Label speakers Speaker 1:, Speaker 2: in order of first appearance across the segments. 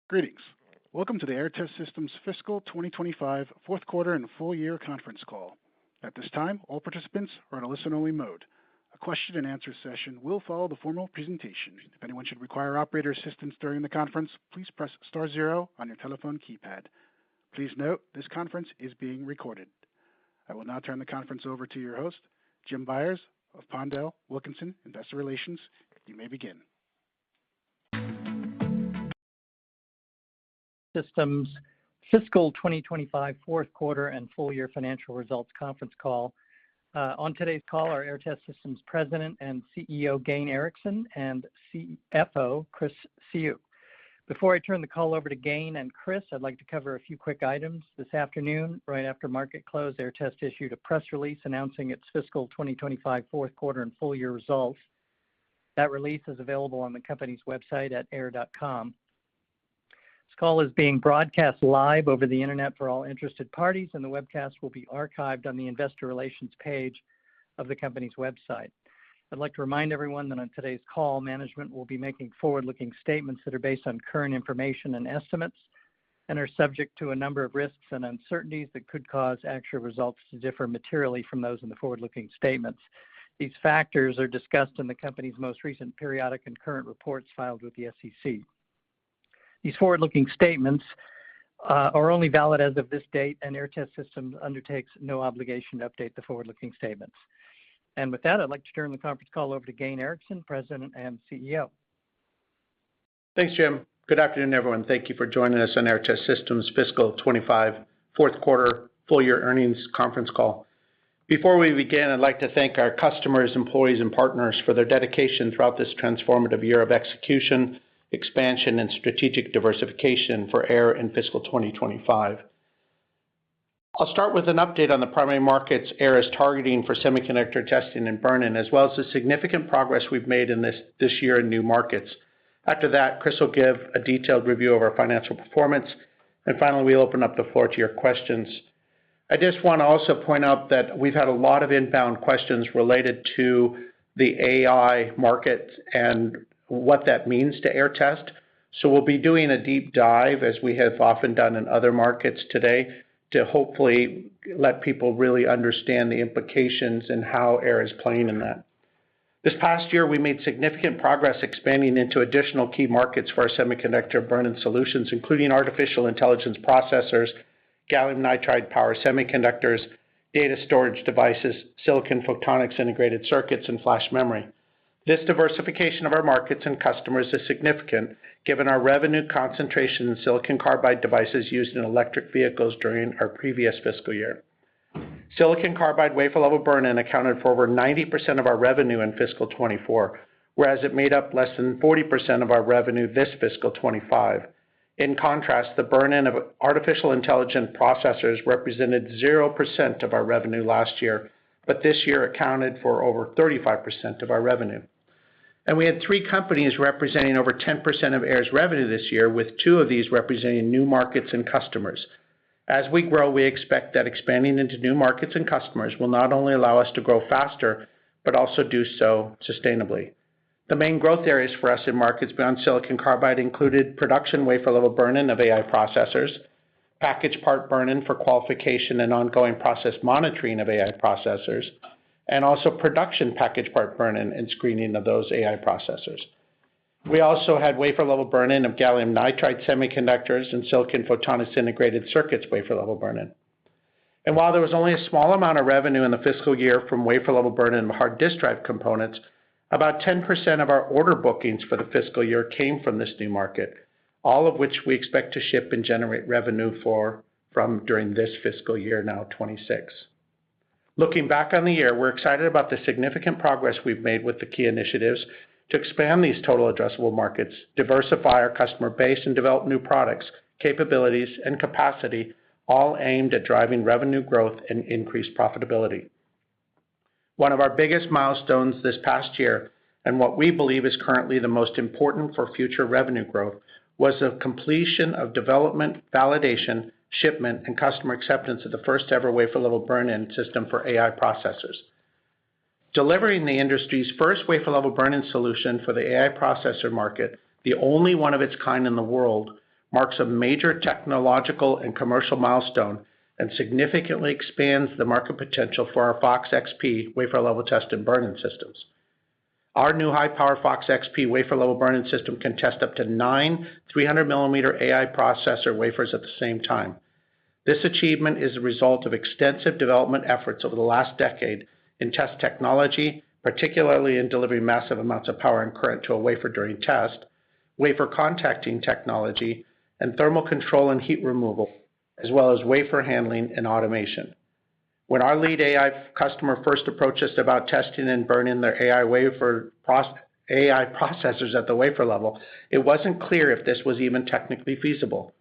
Speaker 1: Greetings. Welcome to the Aehr Test Systems Fiscal 2025 Fourth Quarter and Full Year Conference Call. At this time, all participants are in a listen-only mode. A question-and-answer session will follow the formal presentation. If anyone should require operator assistance during the conference, please press star zero on your telephone keypad. Please note, this conference is being recorded. I will now turn the conference over to your host, Jim Byers of Pondell Wilkinson Investor Relations. You may begin.
Speaker 2: Systems Fiscal 2025 Fourth Quarter and Full Year Financial Results Conference Call. On today's call are Aehr Test Systems President and CEO Gayn Erickson and CFO Chris Siu. Before I turn the call over to Gayn and Chris, I'd like to cover a few quick items. This afternoon, right after market close, Aehr Test issued a press release announcing its fiscal 2025 fourth quarter and full year results. That release is available on the company's website at aehr.com. This call is being broadcast live over the internet for all interested parties, and the webcast will be archived on the Investor Relations page of the company's website. I'd like to remind everyone that on today's call, management will be making forward-looking statements that are based on current information and estimates and are subject to a number of risks and uncertainties that could cause actual results to differ materially from those in the forward-looking statements. These factors are discussed in the company's most recent periodic and current reports filed with the SEC. These forward-looking statements are only valid as of this date, and Aehr Test Systems undertakes no obligation to update the forward-looking statements. And with that, I'd like to turn the conference call over to Gayn Erickson, President and CEO.
Speaker 3: Thanks, Jim. Good afternoon, everyone. Thank you for joining us on Aehr Test Systems Fiscal 25 Fourth Quarter Full Year Earnings Conference Call. Before we begin, I'd like to thank our customers, employees, and partners for their dedication throughout this transformative year of execution, expansion, and strategic diversification for Aehr in fiscal 2025. I'll start with an update on the primary markets Aehr is targeting for semiconductor testing and burn-in, as well as the significant progress we've made in this year in new markets. After that, Chris will give a detailed review of our financial performance, and finally, we'll open up the floor to your questions. I just want to also point out that we've had a lot of inbound questions related to the AI market and what that means to Aehr Test. So we'll be doing a deep dive, as we have often done in other markets today, to hopefully let people really understand the implications and how Aehr is playing in that. This past year, we made significant progress expanding into additional key markets for our semiconductor burn-in solutions, including artificial intelligence processors, gallium nitride power semiconductors, data storage devices, silicon photonics integrated circuits, and flash memory. This diversification of our markets and customers is significant, given our revenue concentration in silicon carbide devices used in electric vehicles during our previous fiscal year. Silicon carbide wafer-level burn-in accounted for over 90% of our revenue in fiscal 24, whereas it made up less than 40% of our revenue this fiscal 25. In contrast, the burn-in of artificial intelligence processors represented 0% of our revenue last year, but this year accounted for over 35% of our revenue. And we had 3 companies representing over 10% of Aehr's revenue this year, with 2 of these representing new markets and customers. As we grow, we expect that expanding into new markets and customers will not only allow us to grow faster, but also do so sustainably. The main growth areas for us in markets beyond silicon carbide included production wafer-level burn-in of AI processors, package part burn-in for qualification and ongoing process monitoring of AI processors, and also production package part burn-in and screening of those AI processors. We also had wafer-level burn-in of gallium nitride semiconductors and silicon photonics integrated circuits wafer-level burn-in. And while there was only a small amount of revenue in the fiscal year from wafer-level burn-in of hard disk drive components, about 10% of our order bookings for the fiscal year came from this new market, all of which we expect to ship and generate revenue from during this fiscal year, now 26. Looking back on the year, we're excited about the significant progress we've made with the key initiatives to expand these total addressable markets, diversify our customer base, and develop new products, capabilities, and capacity, all aimed at driving revenue growth and increased profitability. One of our biggest milestones this past year, and what we believe is currently the most important for future revenue growth, was the completion of development, validation, shipment, and customer acceptance of the first ever wafer-level burn-in system for AI processors. Delivering the industry's first wafer-level burn-in solution for the AI processor market, the only one of its kind in the world, marks a major technological and commercial milestone and significantly expands the market potential for our Fox XP wafer-level test and burn-in systems. Our new high-power Fox XP wafer-level burn-in system can test up to 9 300mm AI processor wafers at the same time. This achievement is a result of extensive development efforts over the last decade in test technology, particularly in delivering massive amounts of power and current to a wafer during test, wafer contacting technology, and thermal control and heat removal, as well as wafer handling and automation. When our lead AI customer first approached us about testing and burning their AI processors at the wafer level, it wasn't clear if this was even technically feasible,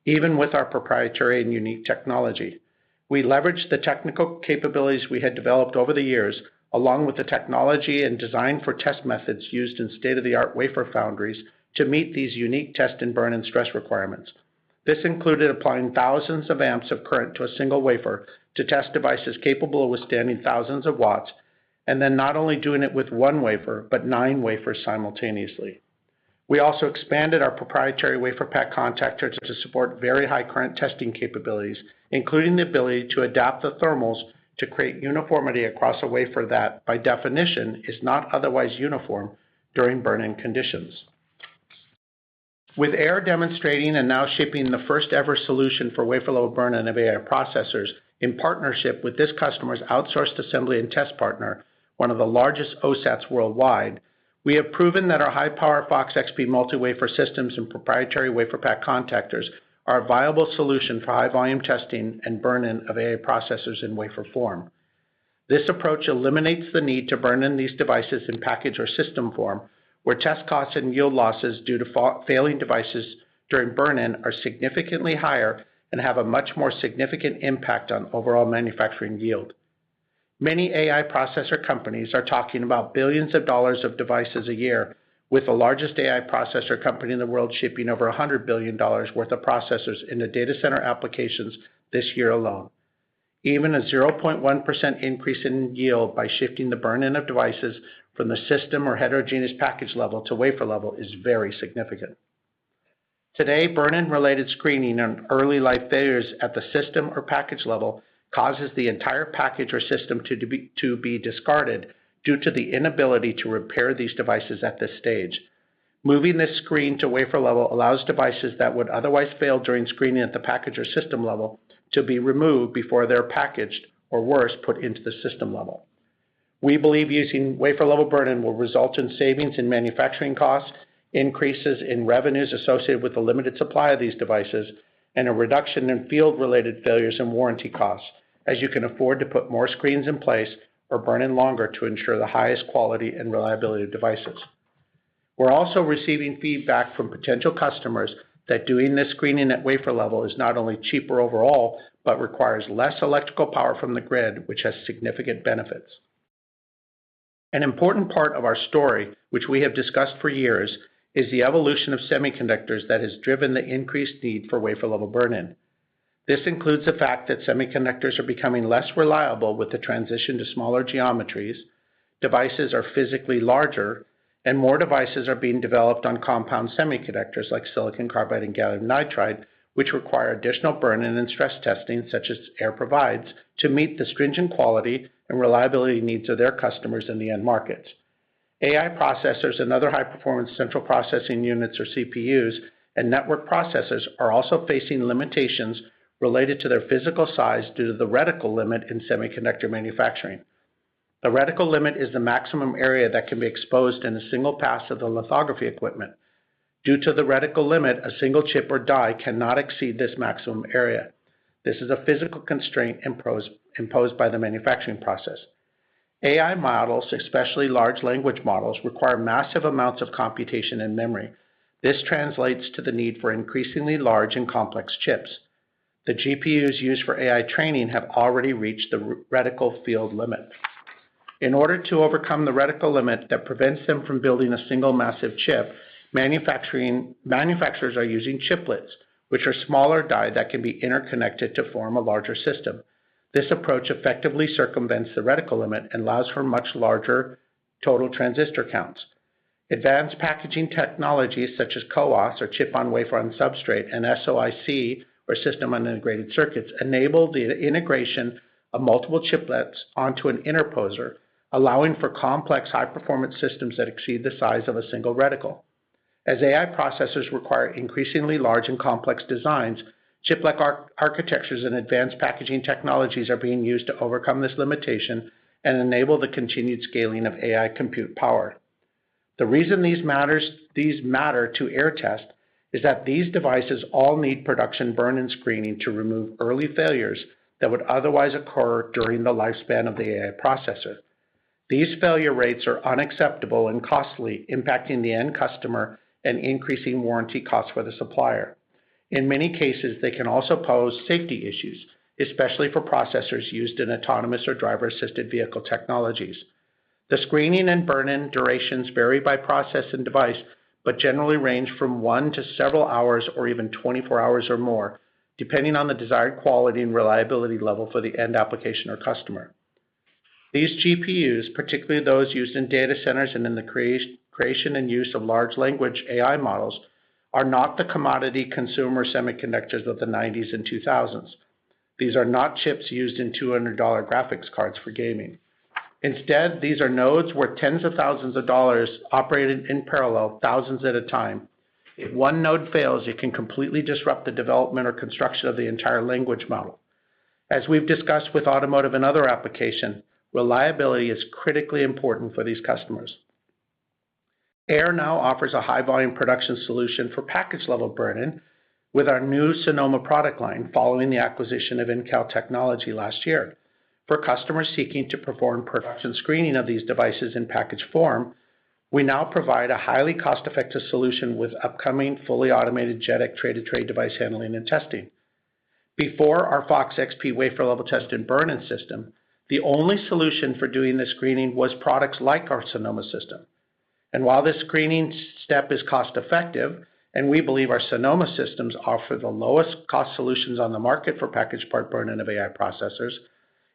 Speaker 3: even with our proprietary and unique technology. We leveraged the technical capabilities we had developed over the years, along with the technology and design for test methods used in state-of-the-art wafer foundries to meet these unique test and burn-in stress requirements. This included applying thousands of amps of current to a single wafer to test devices capable of withstanding thousands of watts, and then not only doing it with one wafer, but 9 wafers simultaneously. We also expanded our proprietary WaferPak contactor to support very high current testing capabilities, including the ability to adapt the thermals to create uniformity across a wafer that, by definition, is not otherwise uniform during burn-in conditions. With Aehr demonstrating and now shipping the first ever solution for wafer-level burn-in of AI processors in partnership with this customer's outsourced assembly and test partner, one of the largest OSATs worldwide, we have proven that our high-power Fox XP multi-wafer systems and proprietary WaferPak contactors are a viable solution for high-volume testing and burn-in of AI processors in wafer form. This approach eliminates the need to burn in these devices in package or system form, where test costs and yield losses due to failing devices during burn-in are significantly higher and have a much more significant impact on overall manufacturing yield. Many AI processor companies are talking about billions of dollars of devices a year, with the largest AI processor company in the world shipping over $100 billion worth of processors into data center applications this year alone. Even a 0.1% increase in yield by shifting the burn-in of devices from the system or heterogeneous package level to wafer level is very significant. Today, burn-in related screening and early life failures at the system or package level causes the entire package or system to be discarded due to the inability to repair these devices at this stage. Moving this screen to wafer level allows devices that would otherwise fail during screening at the package or system level to be removed before they're packaged, or worse, put into the system level. We believe using wafer-level burn-in will result in savings in manufacturing costs, increases in revenues associated with the limited supply of these devices, and a reduction in field-related failures and warranty costs, as you can afford to put more screens in place or burn in longer to ensure the highest quality and reliability of devices. We're also receiving feedback from potential customers that doing this screening at wafer level is not only cheaper overall, but requires less electrical power from the grid, which has significant benefits. An important part of our story, which we have discussed for years, is the evolution of semiconductors that has driven the increased need for wafer-level burn-in. This includes the fact that semiconductors are becoming less reliable with the transition to smaller geometries, devices are physically larger, and more devices are being developed on compound semiconductors like silicon carbide and gallium nitride, which require additional burn-in and stress testing, such as Aehr provides, to meet the stringent quality and reliability needs of their customers in the end markets. AI processors and other high-performance central processing units, or CPUs, and network processors are also facing limitations related to their physical size due to the reticle limit in semiconductor manufacturing. The reticle limit is the maximum area that can be exposed in a single pass of the lithography equipment. Due to the reticle limit, a single chip or die cannot exceed this maximum area. This is a physical constraint imposed by the manufacturing process. AI models, especially large language models, require massive amounts of computation and memory. This translates to the need for increasingly large and complex chips. The GPUs used for AI training have already reached the reticle field limit. In order to overcome the reticle limit that prevents them from building a single massive chip, manufacturers are using chiplets, which are smaller die that can be interconnected to form a larger system. This approach effectively circumvents the reticle limit and allows for much larger total transistor counts. Advanced packaging technologies such as CoWoS, or chip on wafer on substrate, and SoIC, or system on integrated circuits, enable the integration of multiple chiplets onto an interposer, allowing for complex high-performance systems that exceed the size of a single reticle. As AI processors require increasingly large and complex designs, chiplet architectures and advanced packaging technologies are being used to overcome this limitation and enable the continued scaling of AI compute power. The reason these matter to Aehr Test is that these devices all need production burn-in screening to remove early failures that would otherwise occur during the lifespan of the AI processor. These failure rates are unacceptable and costly, impacting the end customer and increasing warranty costs for the supplier. In many cases, they can also pose safety issues, especially for processors used in autonomous or driver-assisted vehicle technologies. The screening and burn-in durations vary by process and device, but generally range from 1 to several hours or even 24 hours or more, depending on the desired quality and reliability level for the end application or customer. These GPUs, particularly those used in data centers and in the creation and use of large language AI models, are not the commodity consumer semiconductors of the 90s and 2000s. These are not chips used in $200 graphics cards for gaming. Instead, these are nodes worth tens of thousands of dollars operated in parallel, thousands at a time. If one node fails, it can completely disrupt the development or construction of the entire language model. As we've discussed with automotive and other applications, reliability is critically important for these customers. Aehr now offers a high-volume production solution for package-level burn-in with our new Sonoma product line following the acquisition of Incal Technology last year. For customers seeking to perform production screening of these devices in package form, we now provide a highly cost-effective solution with upcoming fully automated JEDEC tray-to-tray device handling and testing. Before our Fox XP wafer-level test and burn-in system, the only solution for doing this screening was products like our Sonoma system. And while this screening step is cost-effective, and we believe our Sonoma systems offer the lowest cost solutions on the market for package part burn-in of AI processors,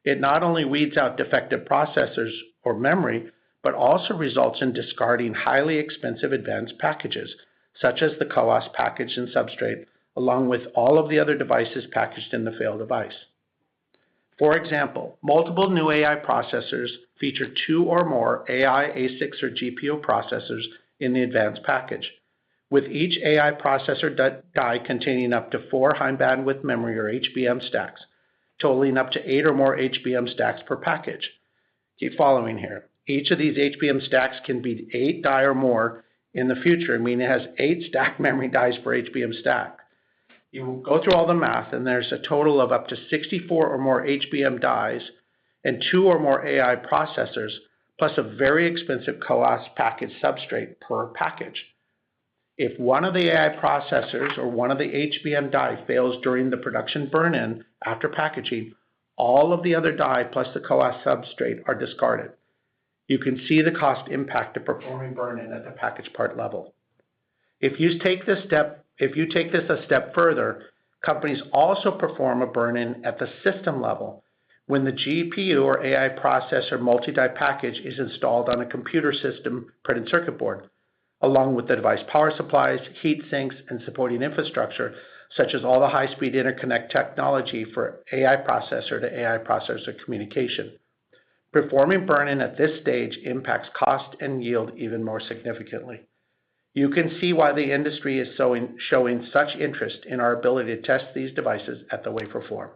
Speaker 3: it not only weeds out defective processors or memory, but also results in discarding highly expensive advanced packages, such as the CoWoS package and substrate, along with all of the other devices packaged in the failed device. For example, multiple new AI processors feature 2 or more AI ASICs or GPU processors in the advanced package, with each AI processor die containing up to 4 high bandwidth memory or HBM stacks, totaling up to 8 or more HBM stacks per package. Keep following here. Each of these HBM stacks can be 8 die or more in the future, meaning it has 8 stacked memory dies per HBM stack. You go through all the math, and there's a total of up to 64 or more HBM dies and 2 or more AI processors, plus a very expensive CoWoS package substrate per package. If one of the AI processors or one of the HBM die fails during the production burn-in after packaging, all of the other die plus the CoWoS substrate are discarded. You can see the cost impact of performing burn-in at the package part level. If you take this a step further, companies also perform a burn-in at the system level when the GPU or AI processor multi-die package is installed on a computer system printed circuit board, along with the device power supplies, heat sinks, and supporting infrastructure, such as all the high-speed interconnect technology for AI processor to AI processor communication. Performing burn-in at this stage impacts cost and yield even more significantly. You can see why the industry is showing such interest in our ability to test these devices at the wafer form.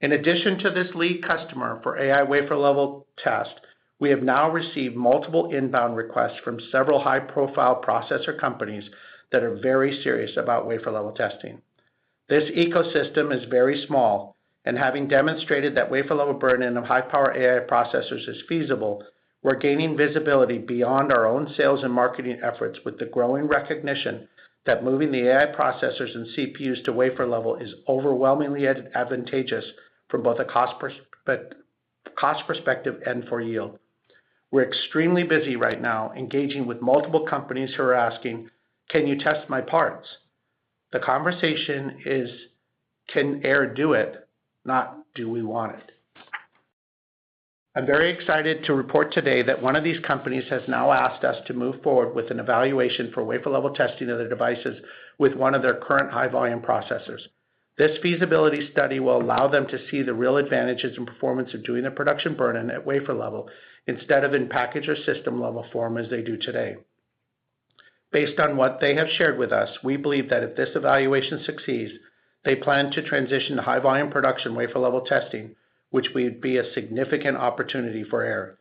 Speaker 3: In addition to this lead customer for AI wafer-level test, we have now received multiple inbound requests from several high-profile processor companies that are very serious about wafer-level testing. This ecosystem is very small, and having demonstrated that wafer-level burn-in of high-power AI processors is feasible, we're gaining visibility beyond our own sales and marketing efforts with the growing recognition that moving the AI processors and CPUs to wafer level is overwhelmingly advantageous from both a cost perspective and for yield. We're extremely busy right now engaging with multiple companies who are asking, can you test my parts? The conversation is, can Aehr do it, not do we want it? I'm very excited to report today that one of these companies has now asked us to move forward with an evaluation for wafer-level testing of their devices with one of their current high-volume processors. This feasibility study will allow them to see the real advantages and performance of doing the production burn-in at wafer level instead of in package or system level form as they do today. Based on what they have shared with us, we believe that if this evaluation succeeds, they plan to transition to high-volume production wafer-level testing, which would be a significant opportunity for Aehr.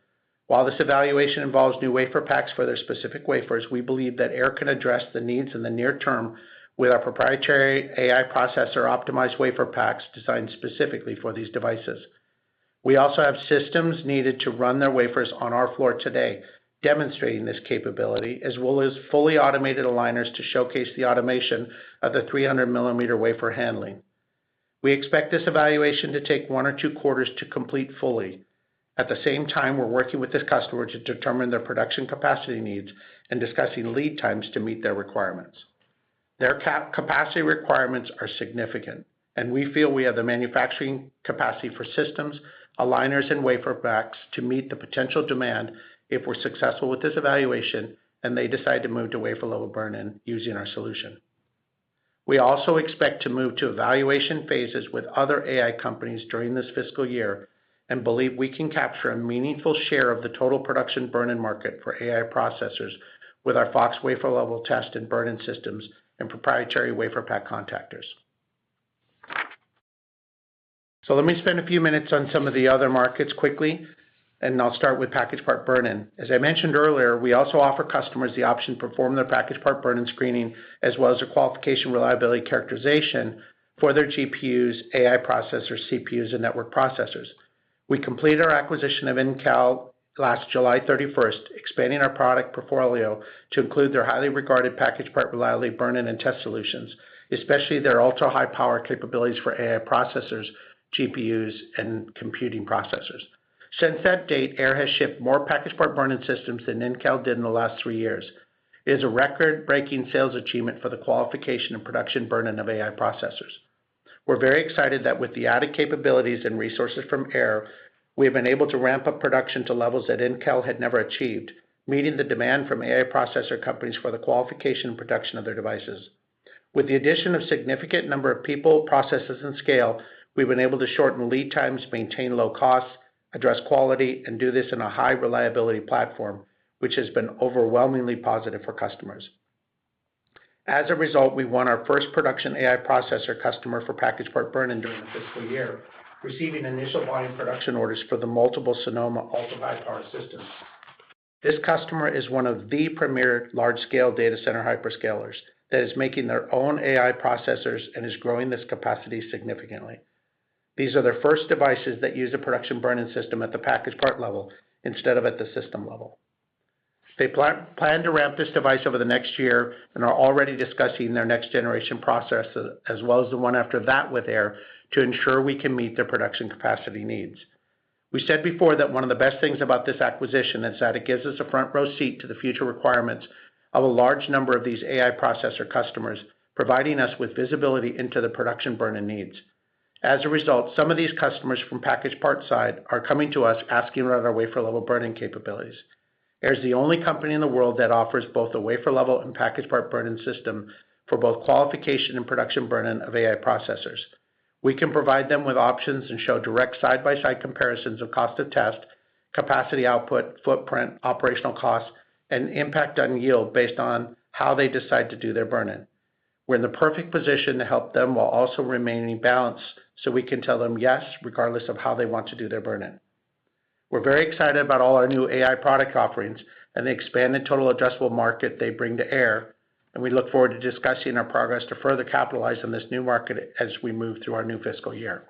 Speaker 3: While this evaluation involves new wafer packs for their specific wafers, we believe that Aehr can address the needs in the near term with our proprietary AI processor optimized wafer packs designed specifically for these devices. We also have systems needed to run their wafers on our floor today, demonstrating this capability, as well as fully automated aligners to showcase the automation of the 300 millimeter wafer handling. We expect this evaluation to take 1 or 2 quarters to complete fully. At the same time, we're working with this customer to determine their production capacity needs and discussing lead times to meet their requirements. Their capacity requirements are significant, and we feel we have the manufacturing capacity for systems, aligners, and wafer packs to meet the potential demand if we're successful with this evaluation and they decide to move to wafer-level burn-in using our solution. We also expect to move to evaluation phases with other AI companies during this fiscal year and believe we can capture a meaningful share of the total production burn-in market for AI processors with our Fox wafer-level test and burn-in systems and proprietary wafer pack contactors. So let me spend a few minutes on some of the other markets quickly, and I'll start with package part burn-in. As I mentioned earlier, we also offer customers the option to perform their package part burn-in screening as well as their qualification reliability characterization for their GPUs, AI processors, CPUs, and network processors. We completed our acquisition of Incal last July 31st, expanding our product portfolio to include their highly regarded package part reliability burn-in and test solutions, especially their ultra-high power capabilities for AI processors, GPUs, and computing processors. Since that date, Aehr has shipped more package part burn-in systems than Incal did in the last 3 years. It is a record-breaking sales achievement for the qualification and production burn-in of AI processors. We're very excited that with the added capabilities and resources from Aehr, we have been able to ramp up production to levels that Incal had never achieved, meeting the demand from AI processor companies for the qualification and production of their devices. With the addition of a significant number of people, processes, and scale, we've been able to shorten lead times, maintain low costs, address quality, and do this in a high reliability platform, which has been overwhelmingly positive for customers. As a result, we won our first production AI processor customer for package part burn-in during the fiscal year, receiving initial volume production orders for the multiple Sonoma ultra-high power systems. This customer is one of the premier large-scale data center hyperscalers that is making their own AI processors and is growing this capacity significantly. These are their first devices that use a production burn-in system at the package part level instead of at the system level. They plan to ramp this device over the next year and are already discussing their next generation process as well as the one after that with Aehr to ensure we can meet their production capacity needs. We said before that one of the best things about this acquisition is that it gives us a front row seat to the future requirements of a large number of these AI processor customers, providing us with visibility into the production burn-in needs. As a result, some of these customers from package part side are coming to us asking about our wafer level burn-in capabilities. Aehr is the only company in the world that offers both a wafer level and package part burn-in system for both qualification and production burn-in of AI processors. We can provide them with options and show direct side-by-side comparisons of cost of test, capacity output, footprint, operational costs, and impact on yield based on how they decide to do their burn-in. We're in the perfect position to help them while also remaining balanced so we can tell them yes, regardless of how they want to do their burn-in. We're very excited about all our new AI product offerings and the expanded total addressable market they bring to Aehr, and we look forward to discussing our progress to further capitalize on this new market as we move through our new fiscal year.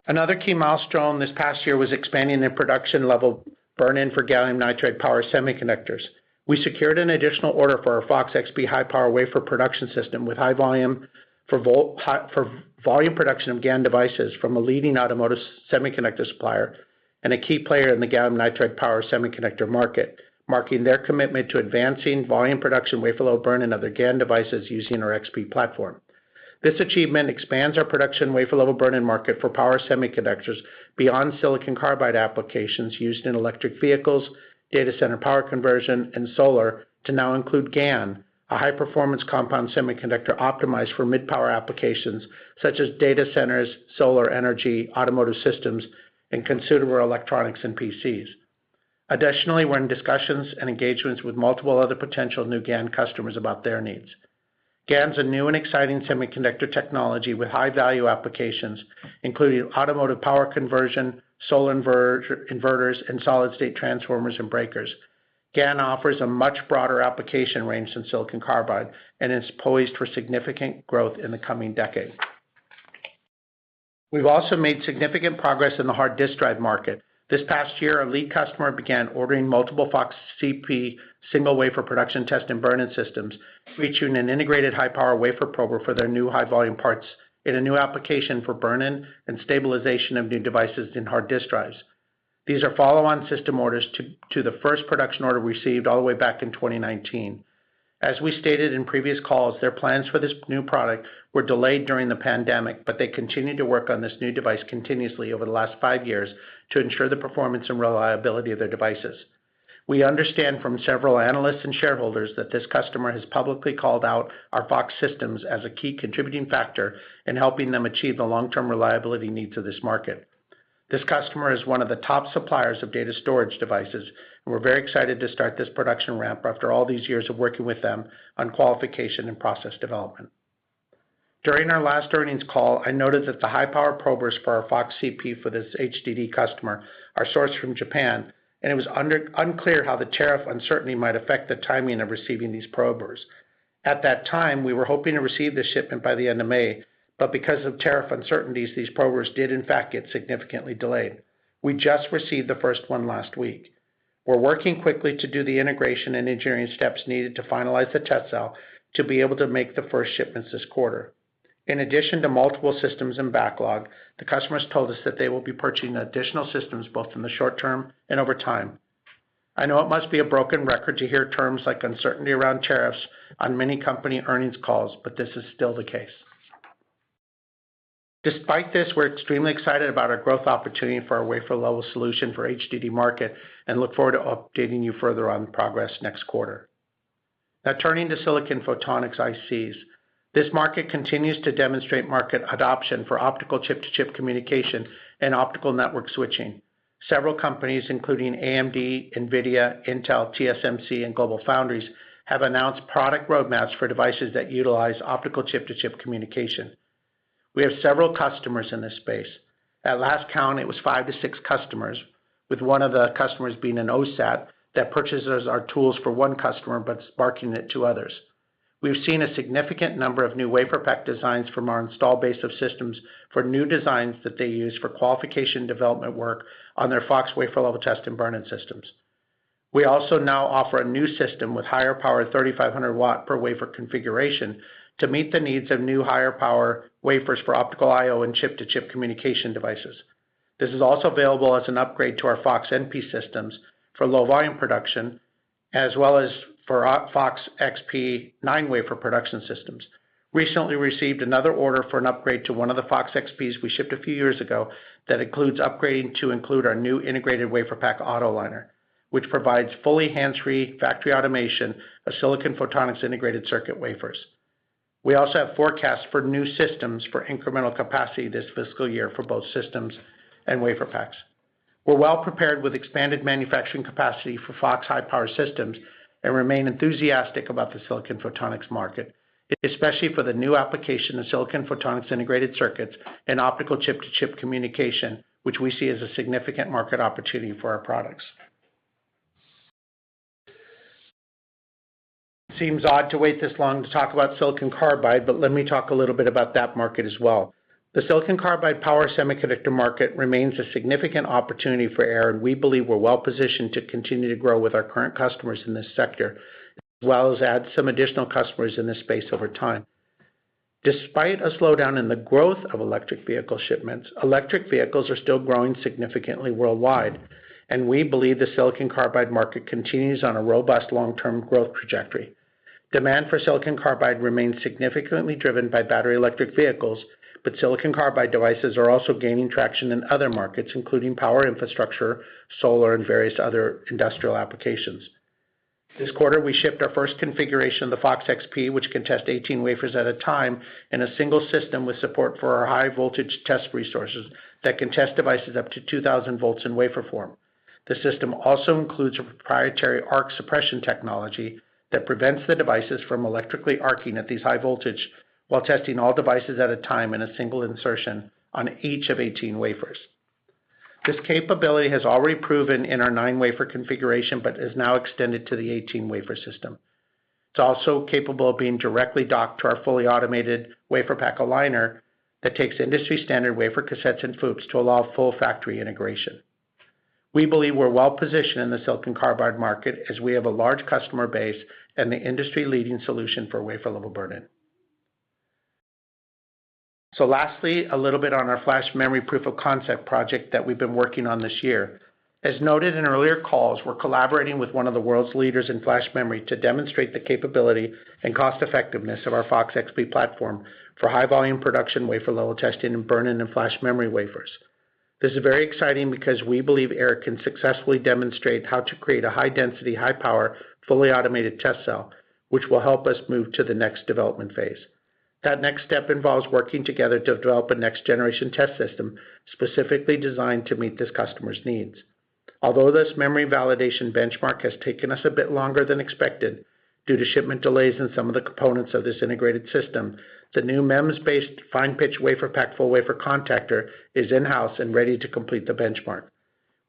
Speaker 3: Another key milestone this past year was expanding the production level burn-in for gallium nitride power semiconductors. We secured an additional order for our Fox XP high power wafer production system with high volume for volume production of GaN devices from a leading automotive semiconductor supplier and a key player in the gallium nitride power semiconductor market, marking their commitment to advancing volume production wafer level burn-in of their GaN devices using our XP platform. This achievement expands our production wafer-level burn-in market for power semiconductors beyond silicon carbide applications used in electric vehicles, data center power conversion, and solar to now include GaN, a high-performance compound semiconductor optimized for mid-power applications such as data centers, solar energy, automotive systems, and consumer electronics and PCs. Additionally, we're in discussions and engagements with multiple other potential new GaN customers about their needs. GaN is a new and exciting semiconductor technology with high-value applications, including automotive power conversion, solar inverters, and solid-state transformers and breakers. GaN offers a much broader application range than silicon carbide and is poised for significant growth in the coming decade. We've also made significant progress in the hard disk drive market. This past year, our lead customer began ordering multiple Fox CP single wafer production test and burn-in systems, featuring an integrated high-power wafer prober for their new high-volume parts in a new application for burn-in and stabilization of new devices in hard disk drives. These are follow-on system orders to the first production order received all the way back in 2019. As we stated in previous calls, their plans for this new product were delayed during the pandemic, but they continued to work on this new device continuously over the last 5 years to ensure the performance and reliability of their devices. We understand from several analysts and shareholders that this customer has publicly called out our Fox systems as a key contributing factor in helping them achieve the long-term reliability needs of this market. This customer is one of the top suppliers of data storage devices, and we're very excited to start this production ramp after all these years of working with them on qualification and process development. During our last earnings call, I noted that the high-power probers for our Fox CP for this HDD customer are sourced from Japan, and it was unclear how the tariff uncertainty might affect the timing of receiving these probers. At that time, we were hoping to receive the shipment by the end of May, but because of tariff uncertainties, these probers did in fact get significantly delayed. We just received the first one last week. We're working quickly to do the integration and engineering steps needed to finalize the test cell to be able to make the first shipments this quarter. In addition to multiple systems in backlog, the customers told us that they will be purchasing additional systems both in the short term and over time. I know it must be a broken record to hear terms like uncertainty around tariffs on many company earnings calls, but this is still the case. Despite this, we're extremely excited about our growth opportunity for our wafer-level solution for HDD market and look forward to updating you further on progress next quarter. Now turning to silicon photonics ICs. This market continues to demonstrate market adoption for optical chip-to-chip communication and optical network switching. Several companies, including AMD, NVIDIA, Intel, TSMC, and GlobalFoundries, have announced product roadmaps for devices that utilize optical chip-to-chip communication. We have several customers in this space. At last count, it was 5 to 6 customers, with one of the customers being an OSAT that purchases our tools for one customer but sparking it to others. We've seen a significant number of new WaferPak designs from our install base of systems for new designs that they use for qualification development work on their Fox wafer-level test and burn-in systems. We also now offer a new system with higher power 3500 watt per wafer configuration to meet the needs of new higher power wafers for optical I/O and chip-to-chip communication devices. This is also available as an upgrade to our Fox NP systems for low volume production, as well as for Fox XP 9-wafer production systems. Recently received another order for an upgrade to one of the Fox XPs we shipped a few years ago that includes upgrading to include our new integrated WaferPak auto liner, which provides fully hands-free factory automation of silicon photonics integrated circuit wafers. We also have forecasts for new systems for incremental capacity this fiscal year for both systems and WaferPaks. We're well prepared with expanded manufacturing capacity for Fox high-power systems and remain enthusiastic about the silicon photonics market, especially for the new application of silicon photonics integrated circuits and optical chip-to-chip communication, which we see as a significant market opportunity for our products. It seems odd to wait this long to talk about silicon carbide, but let me talk a little bit about that market as well. The silicon carbide power semiconductor market remains a significant opportunity for Aehr, and we believe we're well positioned to continue to grow with our current customers in this sector, as well as add some additional customers in this space over time. Despite a slowdown in the growth of electric vehicle shipments, electric vehicles are still growing significantly worldwide, and we believe the silicon carbide market continues on a robust long-term growth trajectory. Demand for silicon carbide remains significantly driven by battery electric vehicles, but silicon carbide devices are also gaining traction in other markets, including power infrastructure, solar, and various other industrial applications. This quarter, we shipped our first configuration of the Fox XP, which can test 18 wafers at a time in a single system with support for our high voltage test resources that can test devices up to 2,000 volts in wafer form. The system also includes a proprietary arc suppression technology that prevents the devices from electrically arcing at these high voltage while testing all devices at a time in a single insertion on each of 18 wafers. This capability has already proven in our 9-wafer configuration, but is now extended to the 18-wafer system. It's also capable of being directly docked to our fully automated WaferPak aligner that takes industry-standard wafer cassettes and FOUPs to allow full factory integration. We believe we're well positioned in the silicon carbide market as we have a large customer base and the industry-leading solution for wafer-level burn-in. So lastly, a little bit on our flash memory proof of concept project that we've been working on this year. As noted in earlier calls, we're collaborating with one of the world's leaders in flash memory to demonstrate the capability and cost effectiveness of our Fox XP platform for high volume production wafer level testing and burn-in and flash memory wafers. This is very exciting because we believe Aehr can successfully demonstrate how to create a high density, high power, fully automated test cell, which will help us move to the next development phase. That next step involves working together to develop a next generation test system specifically designed to meet this customer's needs. Although this memory validation benchmark has taken us a bit longer than expected due to shipment delays in some of the components of this integrated system, the new MEMS-based fine-pitch WaferPak full wafer contactor is in-house and ready to complete the benchmark.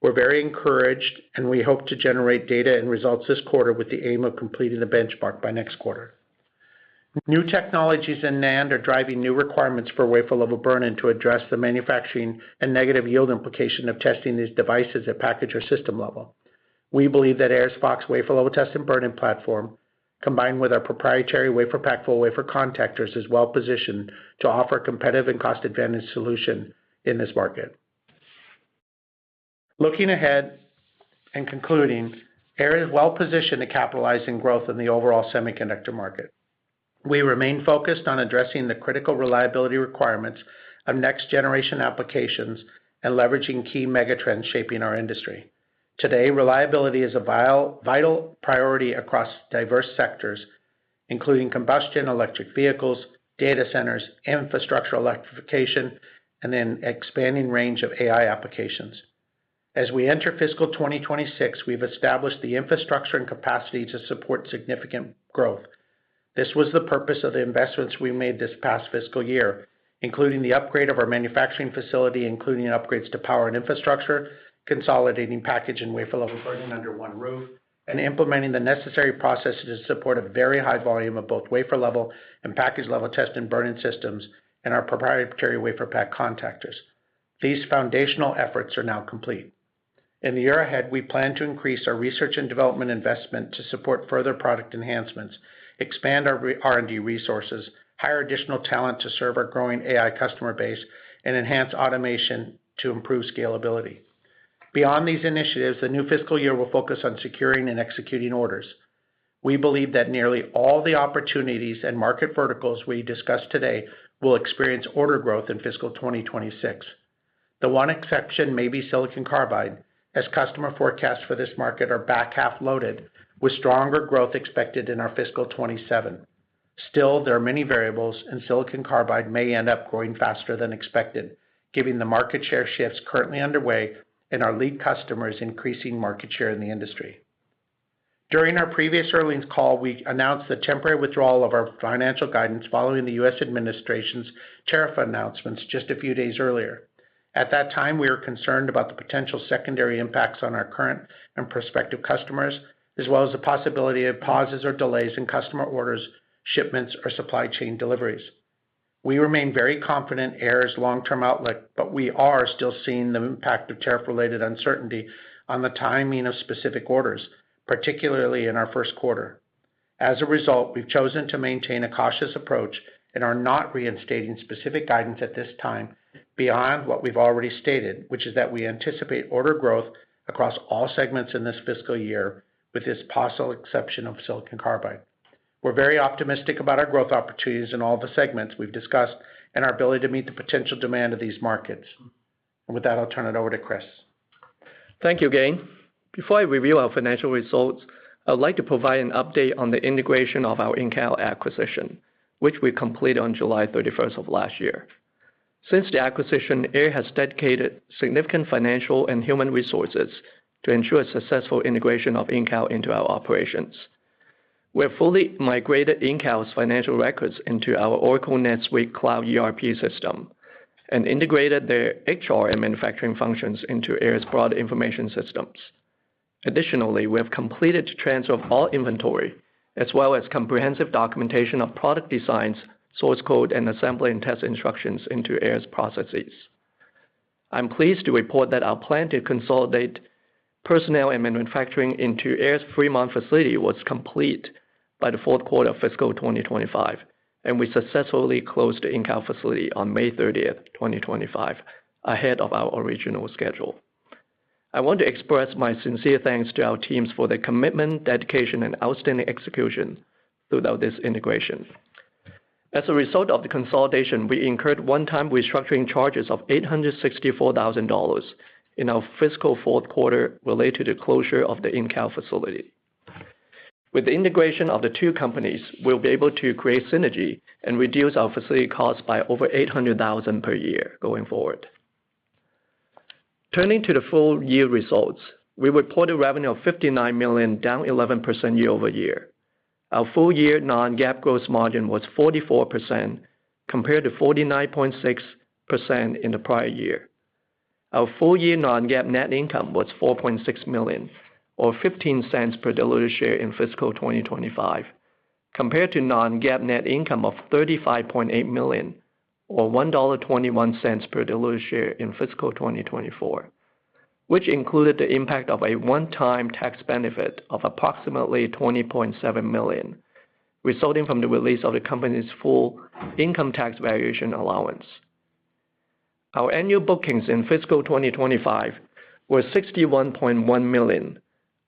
Speaker 3: We're very encouraged, and we hope to generate data and results this quarter with the aim of completing the benchmark by next quarter. New technologies in NAND are driving new requirements for wafer-level burn-in to address the manufacturing and negative yield implication of testing these devices at package or system level. We believe that Aehr's Fox wafer-level test and burn-in platform, combined with our proprietary WaferPak full wafer contactors, is well positioned to offer a competitive and cost advantage solution in this market. Looking ahead and concluding, Aehr is well positioned to capitalize in growth in the overall semiconductor market. We remain focused on addressing the critical reliability requirements of next generation applications and leveraging key megatrends shaping our industry. Today, reliability is a vital priority across diverse sectors, including combustion, electric vehicles, data centers, infrastructure electrification, and an expanding range of AI applications. As we enter fiscal 2026, we've established the infrastructure and capacity to support significant growth. This was the purpose of the investments we made this past fiscal year, including the upgrade of our manufacturing facility, including upgrades to power and infrastructure, consolidating package and wafer level burn-in under one roof, and implementing the necessary processes to support a very high volume of both wafer level and package level test and burn-in systems and our proprietary WaferPak contactors. These foundational efforts are now complete. In the year ahead, we plan to increase our research and development investment to support further product enhancements, expand our R&D resources, hire additional talent to serve our growing AI customer base, and enhance automation to improve scalability. Beyond these initiatives, the new fiscal year will focus on securing and executing orders. We believe that nearly all the opportunities and market verticals we discussed today will experience order growth in fiscal 2026. The one exception may be silicon carbide, as customer forecasts for this market are back half loaded, with stronger growth expected in our fiscal 27. Still, there are many variables, and silicon carbide may end up growing faster than expected, given the market share shifts currently underway and our lead customers increasing market share in the industry. During our previous earnings call, we announced the temporary withdrawal of our financial guidance following the U.S. administration's tariff announcements just a few days earlier. At that time, we were concerned about the potential secondary impacts on our current and prospective customers, as well as the possibility of pauses or delays in customer orders, shipments, or supply chain deliveries. We remain very confident in Aehr's long-term outlook, but we are still seeing the impact of tariff-related uncertainty on the timing of specific orders, particularly in our first quarter. As a result, we've chosen to maintain a cautious approach and are not reinstating specific guidance at this time beyond what we've already stated, which is that we anticipate order growth across all segments in this fiscal year, with this possible exception of silicon carbide. We're very optimistic about our growth opportunities in all the segments we've discussed and our ability to meet the potential demand of these markets. And with that, I'll turn it over to Chris.
Speaker 4: Thank you, Gain. Before I review our financial results, I would like to provide an update on the integration of our in-house acquisition, which we completed on July 31st of last year. Since the acquisition, Aehr has dedicated significant financial and human resources to ensure successful integration of in-house into our operations. We have fully migrated in-house financial records into our Oracle NetSuite Cloud ERP system and integrated their HR and manufacturing functions into Aehr's broad information systems. Additionally, we have completed the transfer of all inventory, as well as comprehensive documentation of product designs, source code, and assembly and test instructions into Aehr's processes. I'm pleased to report that our plan to consolidate personnel and manufacturing into Aehr's Fremont facility was complete by the fourth quarter of fiscal 2025, and we successfully closed the in-house facility on May 30th, 2025, ahead of our original schedule. I want to express my sincere thanks to our teams for their commitment, dedication, and outstanding execution throughout this integration. As a result of the consolidation, we incurred one-time restructuring charges of $864,000 in our fiscal fourth quarter related to the closure of the in-house facility. With the integration of the two companies, we'll be able to create synergy and reduce our facility costs by over $800,000 per year going forward. Turning to the full year results, we reported revenue of $59 million, down 11% year over year. Our full year non-GAAP gross margin was 44% compared to 49.6% in the prior year. Our full year non-GAAP net income was $4.6 million, or 15 cents per diluted share in fiscal 2025, compared to non-GAAP net income of $35.8 million, or $1.21 per diluted share in fiscal 2024, which included the impact of a one-time tax benefit of approximately $20.7 million, resulting from the release of the company's full income tax valuation allowance. Our annual bookings in fiscal 2025 were $61.1 million,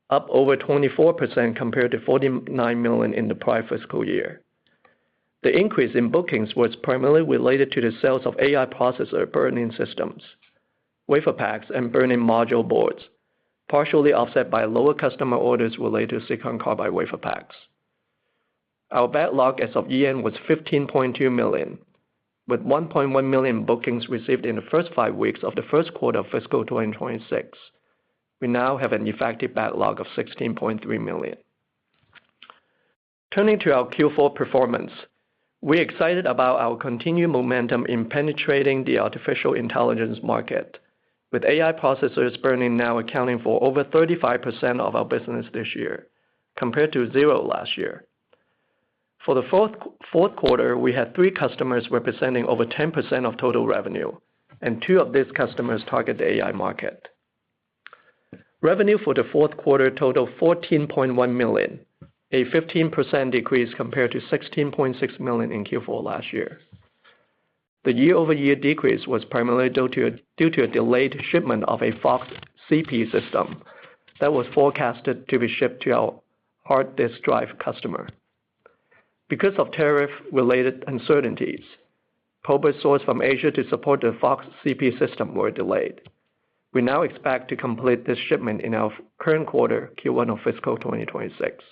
Speaker 4: up over 24% compared to $49 million in the prior fiscal year. The increase in bookings was primarily related to the sales of AI processor burn-in systems, WaferPaks, and burn-in module boards, partially offset by lower customer orders related to silicon carbide WaferPaks. Our backlog as of year-end was $15.2 million, with $1.1 million bookings received in the first 5 weeks of the first quarter of fiscal 2026. We now have an effective backlog of $16.3 million. Turning to our Q4 performance, we're excited about our continued momentum in penetrating the artificial intelligence market, with AI processors burn-in now accounting for over 35% of our business this year, compared to 0 last year. For the fourth quarter, we had 3 customers representing over 10% of total revenue, and 2 of these customers target the AI market. Revenue for the fourth quarter totaled $14.1 million, a 15% decrease compared to $16.6 million in Q4 last year. The year-over-year decrease was primarily due to a delayed shipment of a Fox CP system that was forecasted to be shipped to our hard disk drive customer. Because of tariff-related uncertainties, probes sourced from Asia to support the Fox CP system were delayed. We now expect to complete this shipment in our current quarter, Q1 of fiscal 2026.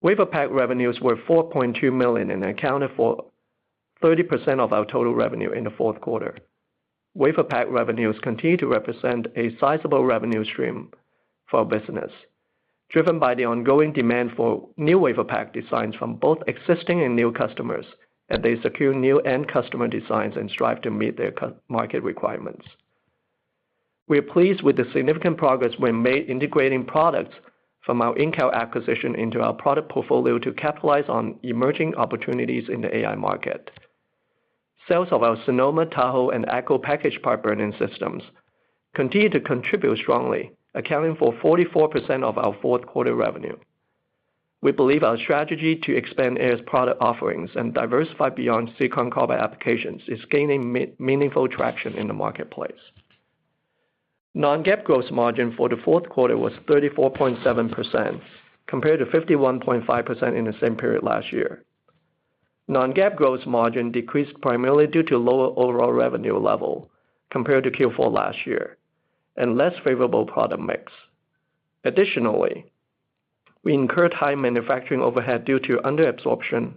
Speaker 4: WaferPak revenues were $4.2 million and accounted for 30% of our total revenue in the fourth quarter. WaferPak revenues continue to represent a sizable revenue stream for our business, driven by the ongoing demand for new WaferPak designs from both existing and new customers as they secure new end customer designs and strive to meet their market requirements. We are pleased with the significant progress we made integrating products from our in-house acquisition into our product portfolio to capitalize on emerging opportunities in the AI market. Sales of our Sonoma, Tahoe, and Echo package part burn-in systems continue to contribute strongly, accounting for 44% of our fourth quarter revenue. We believe our strategy to expand Aehr's product offerings and diversify beyond silicon carbide applications is gaining meaningful traction in the marketplace. Non-GAAP gross margin for the fourth quarter was 34.7%, compared to 51.5% in the same period last year. Non-GAAP gross margin decreased primarily due to lower overall revenue level compared to Q4 last year and less favorable product mix. Additionally, we incurred high manufacturing overhead due to underabsorption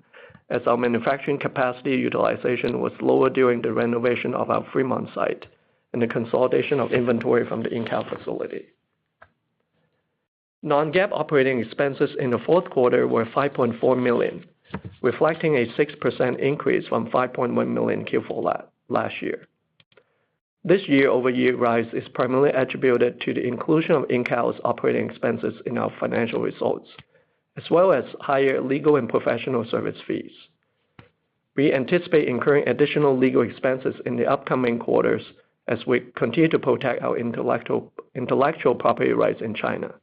Speaker 4: as our manufacturing capacity utilization was lower during the renovation of our Fremont site and the consolidation of inventory from the in-house facility. Non-GAAP operating expenses in the fourth quarter were $5.4 million, reflecting a 6% increase from $5.1 million Q4 last year. This year-over-year rise is primarily attributed to the inclusion of in-house operating expenses in our financial results, as well as higher legal and professional service fees. We anticipate incurring additional legal expenses in the upcoming quarters as we continue to protect our intellectual property rights in China.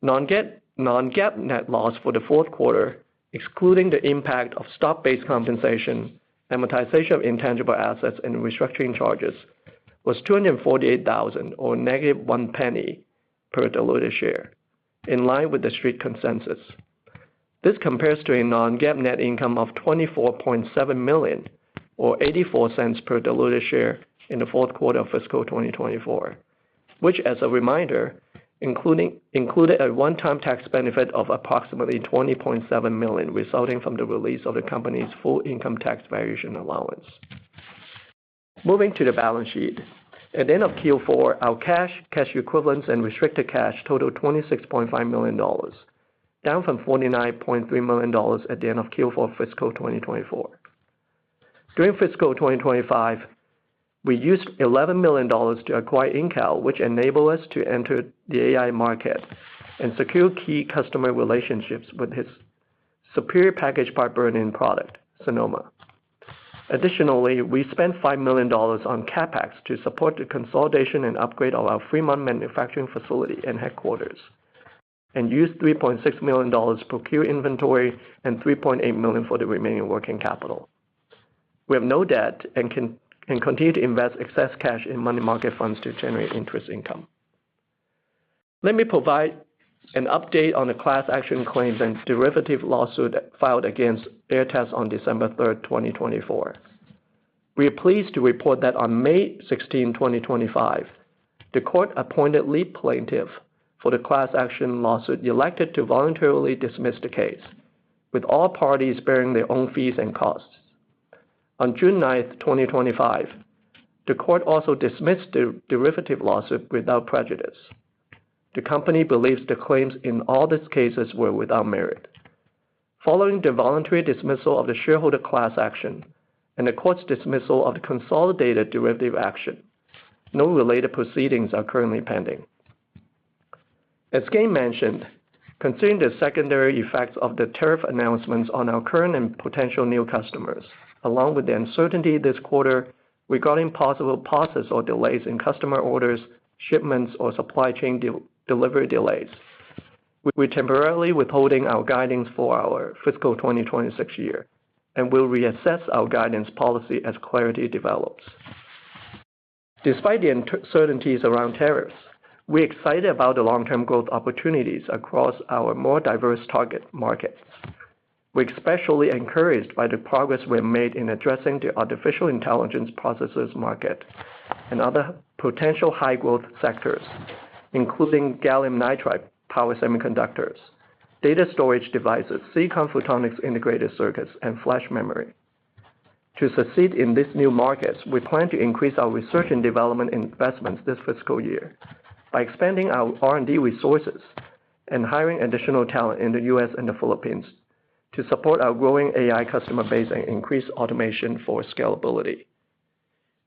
Speaker 4: Non-GAAP net loss for the fourth quarter, excluding the impact of stock-based compensation, amortization of intangible assets, and restructuring charges, was $248,000 or negative 1 penny per diluted share, in line with the street consensus. This compares to a non-GAAP net income of $24.7 million or 84 cents per diluted share in the fourth quarter of fiscal 2024, which, as a reminder, included a one-time tax benefit of approximately $20.7 million resulting from the release of the company's full income tax valuation allowance. Moving to the balance sheet. At the end of Q4, our cash equivalents, and restricted cash totaled $26.5 million, down from $49.3 million at the end of Q4 fiscal 2024. During fiscal 2025, we used $11 million to acquire Incal, which enabled us to enter the AI market and secure key customer relationships with its superior package part burn-in product, Sonoma. Additionally, we spent $5 million on CapEx to support the consolidation and upgrade of our Fremont manufacturing facility and headquarters, and used $3.6 million to procure inventory and $3.8 million for the remaining working capital. We have no debt and continue to invest excess cash in money market funds to generate interest income. Let me provide an update on the class action claims and derivative lawsuit filed against Aehr on December 3, 2024. We are pleased to report that on May 16, 2025, the court appointed lead plaintiff for the class action lawsuit elected to voluntarily dismiss the case, with all parties bearing their own fees and costs. On June 9, 2025, the court also dismissed the derivative lawsuit without prejudice. The company believes the claims in all these cases were without merit. Following the voluntary dismissal of the shareholder class action and the court's dismissal of the consolidated derivative action, no related proceedings are currently pending. As Gayn mentioned, considering the secondary effects of the tariff announcements on our current and potential new customers, along with the uncertainty this quarter regarding possible pauses or delays in customer orders, shipments, or supply chain delivery delays, we're temporarily withholding our guidance for our fiscal 2026 year and will reassess our guidance policy as clarity develops. Despite the uncertainties around tariffs, we're excited about the long-term growth opportunities across our more diverse target markets. We're especially encouraged by the progress we've made in addressing the artificial intelligence processors market and other potential high-growth sectors, including gallium nitride power semiconductors, data storage devices, silicon photonics integrated circuits, and flash memory. To succeed in these new markets, we plan to increase our research and development investments this fiscal year by expanding our R&D resources and hiring additional talent in the U.S. and the Philippines to support our growing AI customer base and increase automation for scalability.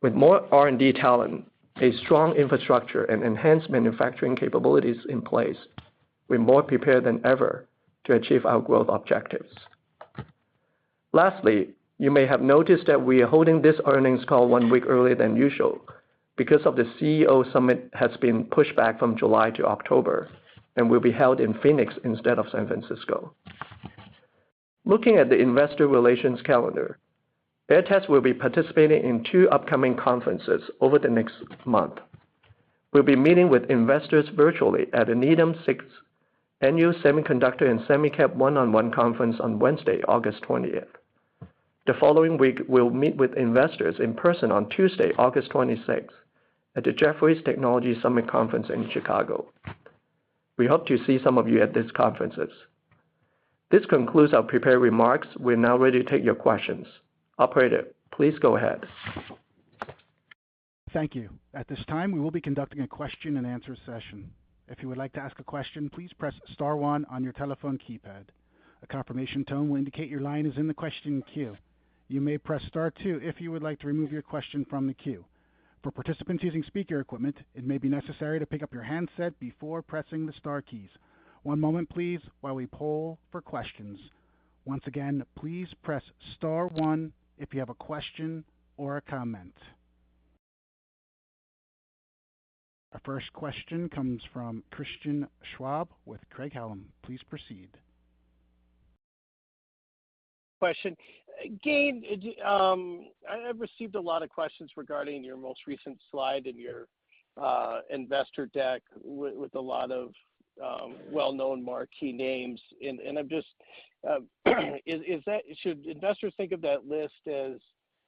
Speaker 4: With more R&D talent, a strong infrastructure, and enhanced manufacturing capabilities in place, we're more prepared than ever to achieve our growth objectives. Lastly, you may have noticed that we are holding this earnings call 1 week earlier than usual because of the CEO Summit has been pushed back from July to October and will be held in Phoenix instead of San Francisco. Looking at the investor relations calendar, Aehr will be participating in 2 upcoming conferences over the next month. We'll be meeting with investors virtually at the Needham 6th Annual Semiconductor and Semicap One-on-One Conference on Wednesday, August 20th. The following week, we'll meet with investors in person on Tuesday, August 26th, at the Jefferies Technology Summit Conference in Chicago. We hope to see some of you at these conferences. This concludes our prepared remarks. We're now ready to take your questions. Operator, please go ahead.
Speaker 1: Thank you. At this time, we will be conducting a question and answer session. If you would like to ask a question, please press star one on your telephone keypad. A confirmation tone will indicate your line is in the question queue. You may press star two if you would like to remove your question from the queue. For participants using speaker equipment, it may be necessary to pick up your handset before pressing the star keys. One moment, please, while we poll for questions. Once again, please press star one if you have a question or a comment. Our first question comes from Christian Schwab with Craig-Hallum. Please proceed.
Speaker 5: Question. Gain, I've received a lot of questions regarding your most recent slide in your investor deck with a lot of well-known marquee names. And I'm just, should investors think of that list as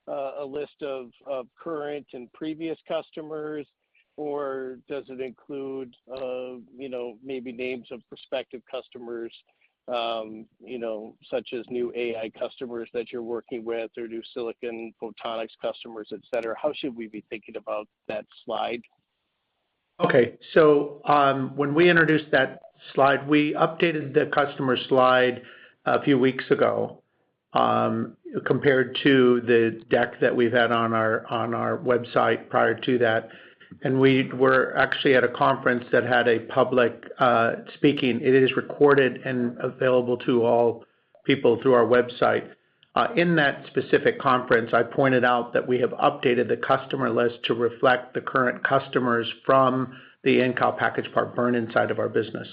Speaker 5: a list of current and previous customers, or does it include, maybe names of prospective customers, such as new AI customers that you're working with, or new silicon photonics customers, et cetera? How should we be thinking about that slide?
Speaker 3: Okay, so when we introduced that slide, we updated the customer slide a few weeks ago compared to the deck that we've had on our website prior to that. And we were actually at a conference that had a public speaking. It is recorded and available to all people through our website. In that specific conference, I pointed out that we have updated the customer list to reflect the current customers from the in-cal package part burn-in side of our business.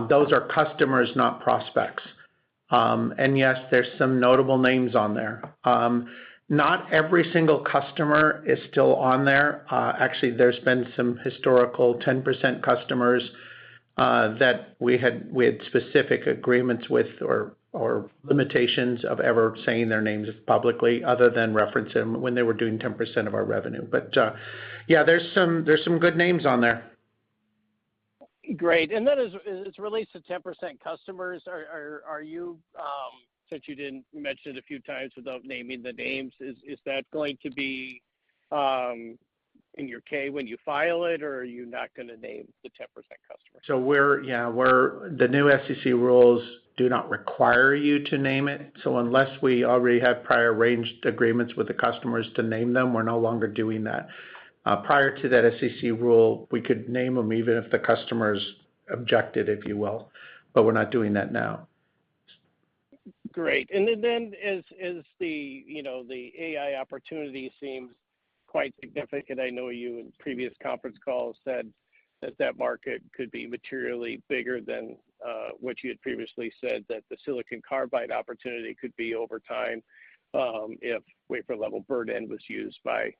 Speaker 3: Those are customers, not prospects. And yes, there's some notable names on there. Not every single customer is still on there. Actually, there's been some historical 10% customers that we had specific agreements with or limitations of ever saying their names publicly, other than reference them when they were doing 10% of our revenue. But yeah, there's some good names on there.
Speaker 5: Great. And then as it relates to 10% customers, are you, since you didn't mention it a few times without naming the names, is that going to be in your K when you file it, or are you not going to name the 10% customer?
Speaker 3: So the new SEC rules do not require you to name it. So unless we already have prior arranged agreements with the customers to name them, we're no longer doing that. Prior to that SEC rule, we could name them even if the customers objected, if you will, but we're not doing that now.
Speaker 5: Great. And then as the AI opportunity seems quite significant, I know you in previous conference calls said that market could be materially bigger than what you had previously said, that the silicon carbide opportunity could be over time if wafer level burn-in was used by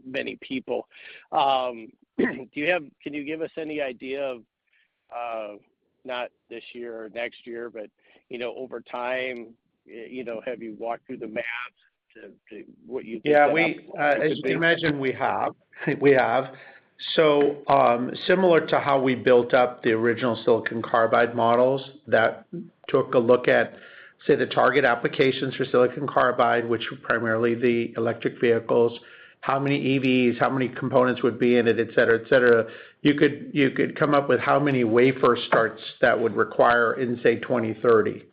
Speaker 5: many people. Can you give us any idea of not this year or next year, but over time, have you walked through the math to what you think?
Speaker 3: Yeah, as you can imagine, we have. So similar to how we built up the original silicon carbide models that took a look at, say, the target applications for silicon carbide, which were primarily the electric vehicles, how many EVs, how many components would be in it, et cetera, et cetera. You could come up with how many wafer starts that would require in, say, 2030.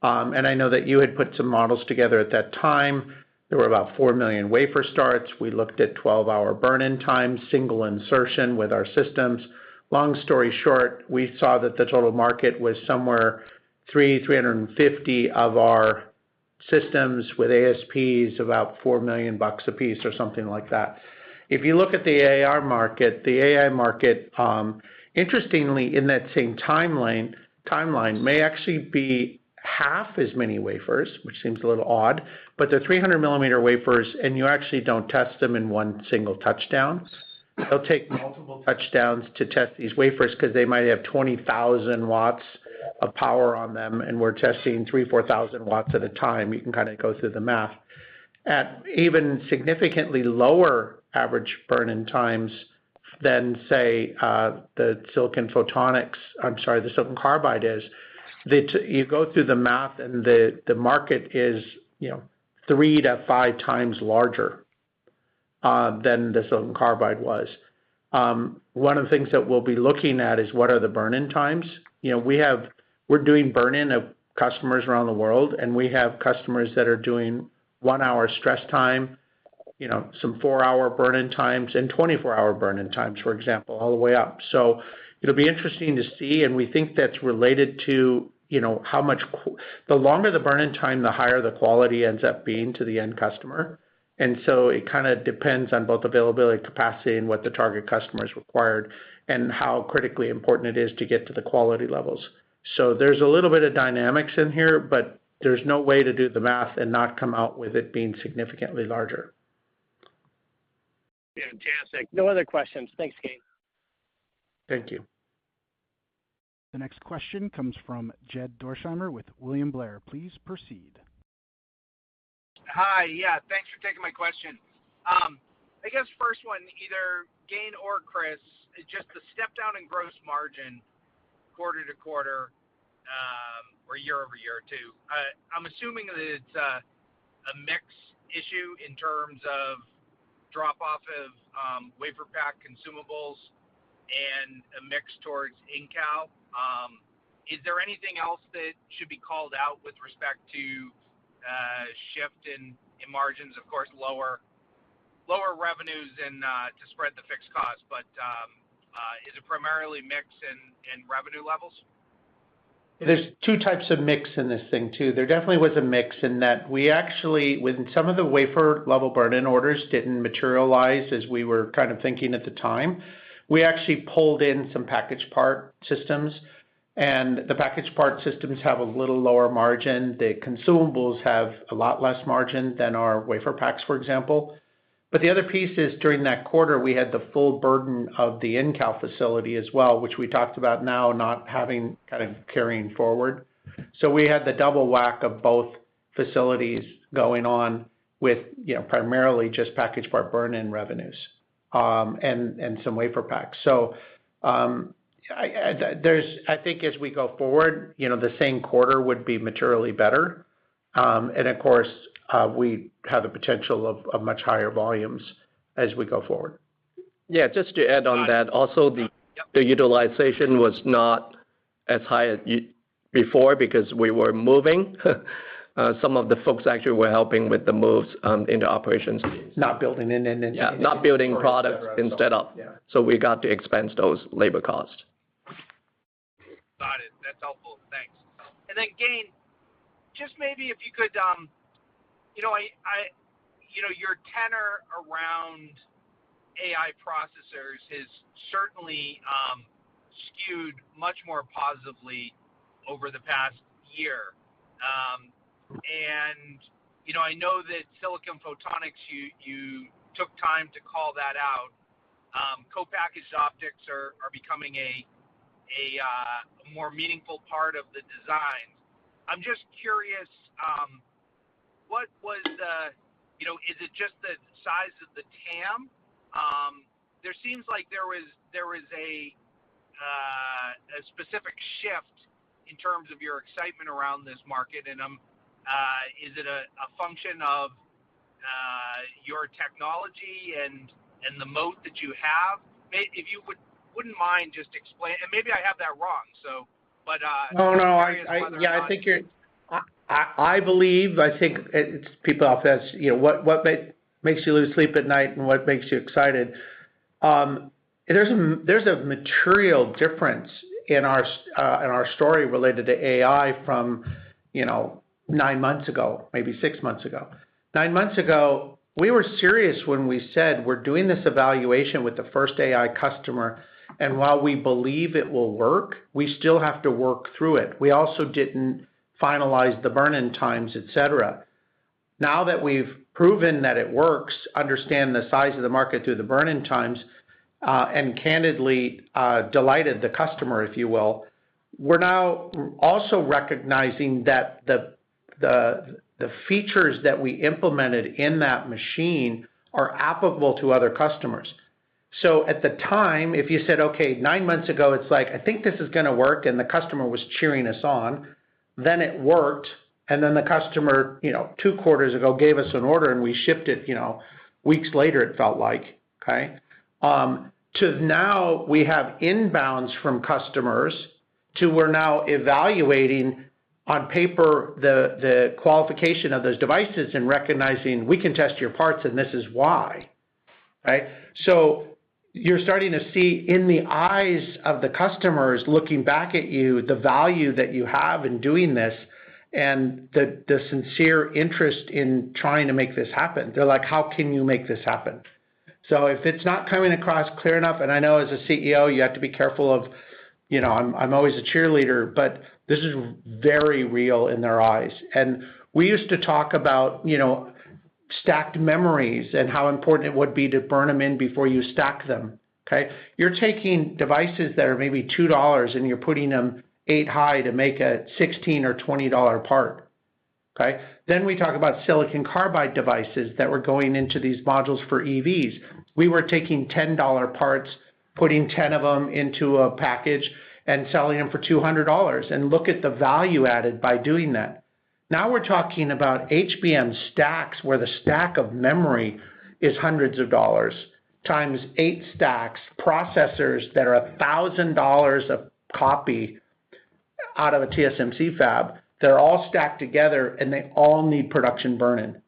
Speaker 3: And I know that you had put some models together at that time. There were about 4 million wafer starts. We looked at 12-hour burn-in time, single insertion with our systems. Long story short, we saw that the total market was somewhere 350 of our systems with ASPs about $4 million a piece or something like that. If you look at the AI market, interestingly, in that same timeline may actually be half as many wafers, which seems a little odd, but they're 300 millimeter wafers, and you actually don't test them in one single touchdown. they'll take multiple touchdowns to test these wafers because they might have 20,000 watts of power on them, and we're testing 3,000-4,000 watts at a time. You can kind of go through the math. At even significantly lower average burn-in times than, say, the silicon carbide is, you go through the math, and the market is 3 to 5 times larger than the silicon carbide was. One of the things that we'll be looking at is what are the burn-in times. We're doing burn-in of customers around the world, and we have customers that are doing 1-hour stress time, some 4-hour burn-in times, and 24-hour burn-in times, for example, all the way up. So it'll be interesting to see, and we think that's related to how much. The longer the burn-in time, the higher the quality ends up being to the end customer. And so it kind of depends on both availability, capacity, and what the target customer is required, and how critically important it is to get to the quality levels. So there's a little bit of dynamics in here, but there's no way to do the math and not come out with it being significantly larger.
Speaker 5: Fantastic. No other questions. Thanks, Gayn.
Speaker 3: Thank you.
Speaker 1: The next question comes from Jed Dorsheimer with William Blair. Please proceed.
Speaker 6: Hi, yeah, thanks for taking my question. I guess first one, either Gayn or Chris, just the step down in gross margin quarter to quarter or year over year too. I'm assuming that it's a mix issue in terms of drop off of wafer pack consumables and a mix towards in-cal. Is there anything else that should be called out with respect to shift in margins? Of course, lower revenues and to spread the fixed costs, but is it primarily mix and revenue levels?
Speaker 3: There's 2 types of mix in this thing too. There definitely was a mix in that we actually, when some of the wafer level burn-in orders didn't materialize as we were kind of thinking at the time, we actually pulled in some package part systems, and the package part systems have a little lower margin. The consumables have a lot less margin than our wafer packs, for example. But the other piece is during that quarter, we had the full burden of the in-cal facility as well, which we talked about now not having kind of carrying forward. So we had the double whack of both facilities going on with primarily just package part burn-in revenues and some wafer packs. So I think as we go forward, the same quarter would be materially better. And of course, we have the potential of much higher volumes as we go forward.
Speaker 4: Yeah, just to add on that, also the utilization was not as high as before because we were moving. Some of the folks actually were helping with the moves into operations.
Speaker 3: Not building
Speaker 4: not building products instead of. Yeah. So we got to expense those labor costs.
Speaker 6: Got it. That's helpful. Thanks. And then Gayn, just maybe if you could, your tenor around AI processors has certainly skewed much more positively over the past year. And I know that silicon photonics, you took time to call that out. Co-packaged optics are becoming a more meaningful part of the design. I'm just curious, what was is it just the size of the TAM? There seems like there was a specific shift in terms of your excitement around this market, and is it a function of your technology and the moat that you have? If you wouldn't mind just explain, and maybe I have that wrong. So, but
Speaker 3: no, I think you're. I think it's people off as what makes you lose sleep at night and what makes you excited. There's a material difference in our story related to AI from 9 months ago, maybe 6 months ago. 9 months ago, we were serious when we said we're doing this evaluation with the first AI customer, and while we believe it will work, we still have to work through it. We also didn't finalize the burn-in times, etc. Now that we've proven that it works, understand the size of the market through the burn-in times, and candidly delighted the customer, if you will, we're now also recognizing that the features that we implemented in that machine are applicable to other customers. So at the time, if you said, okay, 9 months ago, it's like, I think this is going to work, and the customer was cheering us on, then it worked, and then the customer, 2 quarters ago gave us an order, and we shipped it, weeks later, it felt like, okay? To now, we have inbounds from customers to we're now evaluating on paper the qualification of those devices and recognizing we can test your parts and this is why, right? So you're starting to see in the eyes of the customers looking back at you the value that you have in doing this and the sincere interest in trying to make this happen. They're like, how can you make this happen? So if it's not coming across clear enough, and I know as a CEO you have to be careful of, I'm always a cheerleader, but this is very real in their eyes. And we used to talk about, stacked memories and how important it would be to burn them in before you stack them, okay? You're taking devices that are maybe $2 and you're putting them 8 high to make a $16 or $20 part, okay? Then we talk about silicon carbide devices that were going into these modules for EVs. We were taking $10 parts, putting 10 of them into a package and selling them for $200, and look at the value added by doing that. Now we're talking about HBM stacks where the stack of memory is hundreds of dollars times 8 stacks, processors that are $1,000 a copy out of a TSMC fab. They're all stacked together and they all need production burn-in.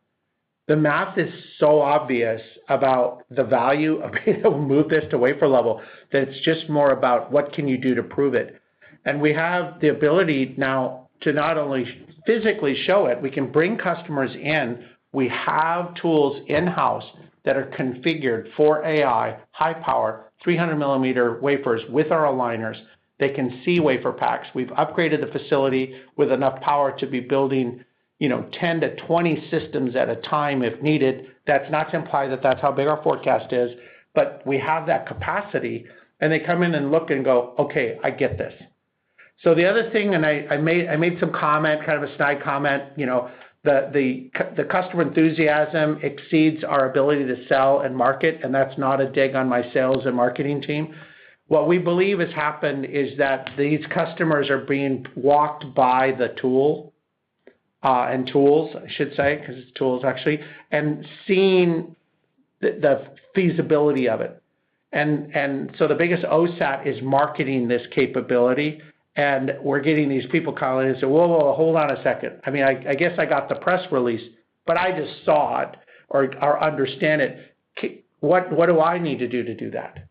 Speaker 3: The math is so obvious about the value of being able to move this to wafer level that it's just more about what can you do to prove it. And we have the ability now to not only physically show it, we can bring customers in. We have tools in-house that are configured for AI, high power, 300 millimeter wafers with our aligners. They can see wafer packs. We've upgraded the facility with enough power to be building 10 to 20 systems at a time if needed. That's not to imply that that's how big our forecast is, but we have that capacity, and they come in and look and go, okay, I get this. So the other thing, and I made some comment, kind of a snide comment, the customer enthusiasm exceeds our ability to sell and market, and that's not a dig on my sales and marketing team. What we believe has happened is that these customers are being walked by the tool, and tools, I should say, because it's tools actually, and seeing the feasibility of it. And so the biggest OSAT is marketing this capability, and we're getting these people calling and say, whoa, hold on a second. I mean, I guess I got the press release, but I just saw it or understand it. What do I need to do that?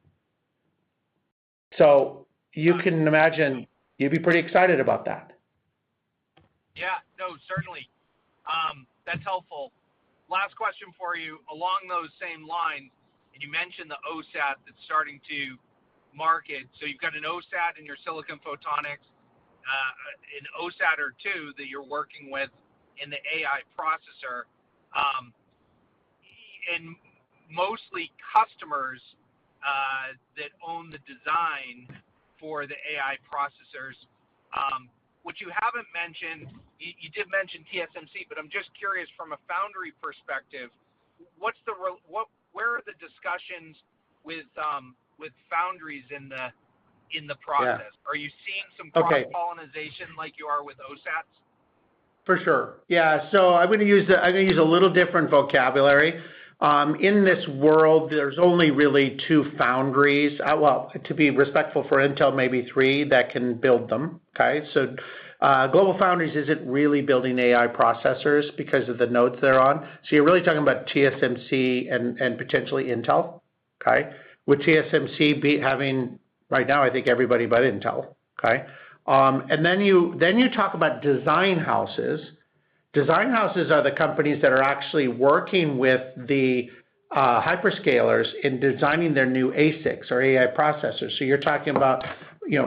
Speaker 3: So you can imagine you'd be pretty excited about that.
Speaker 6: Yeah, no, certainly. That's helpful. Last question for you. Along those same lines, and you mentioned the OSAT that's starting to market. So you've got an OSAT in your silicon photonics, an OSAT or two that you're working with in the AI processor, and mostly customers that own the design for the AI processors. What you haven't mentioned, you did mention TSMC, but I'm just curious from a foundry perspective, where are the discussions with foundries in the process? Yeah. Are you seeing some cross-pollination like you are with OSATs?
Speaker 3: For sure. Yeah. So I'm going to use a little different vocabulary. In this world, there's only really 2 foundries. Well, to be respectful for Intel, maybe 3 that can build them. Okay. So Global Foundries isn't really building AI processors because of the nodes they're on. So you're really talking about TSMC and potentially Intel. Okay. With TSMC having right now, I think everybody but Intel. Okay. And then you talk about design houses. Design houses are the companies that are actually working with the hyperscalers in designing their new ASICs or AI processors. So you're talking about,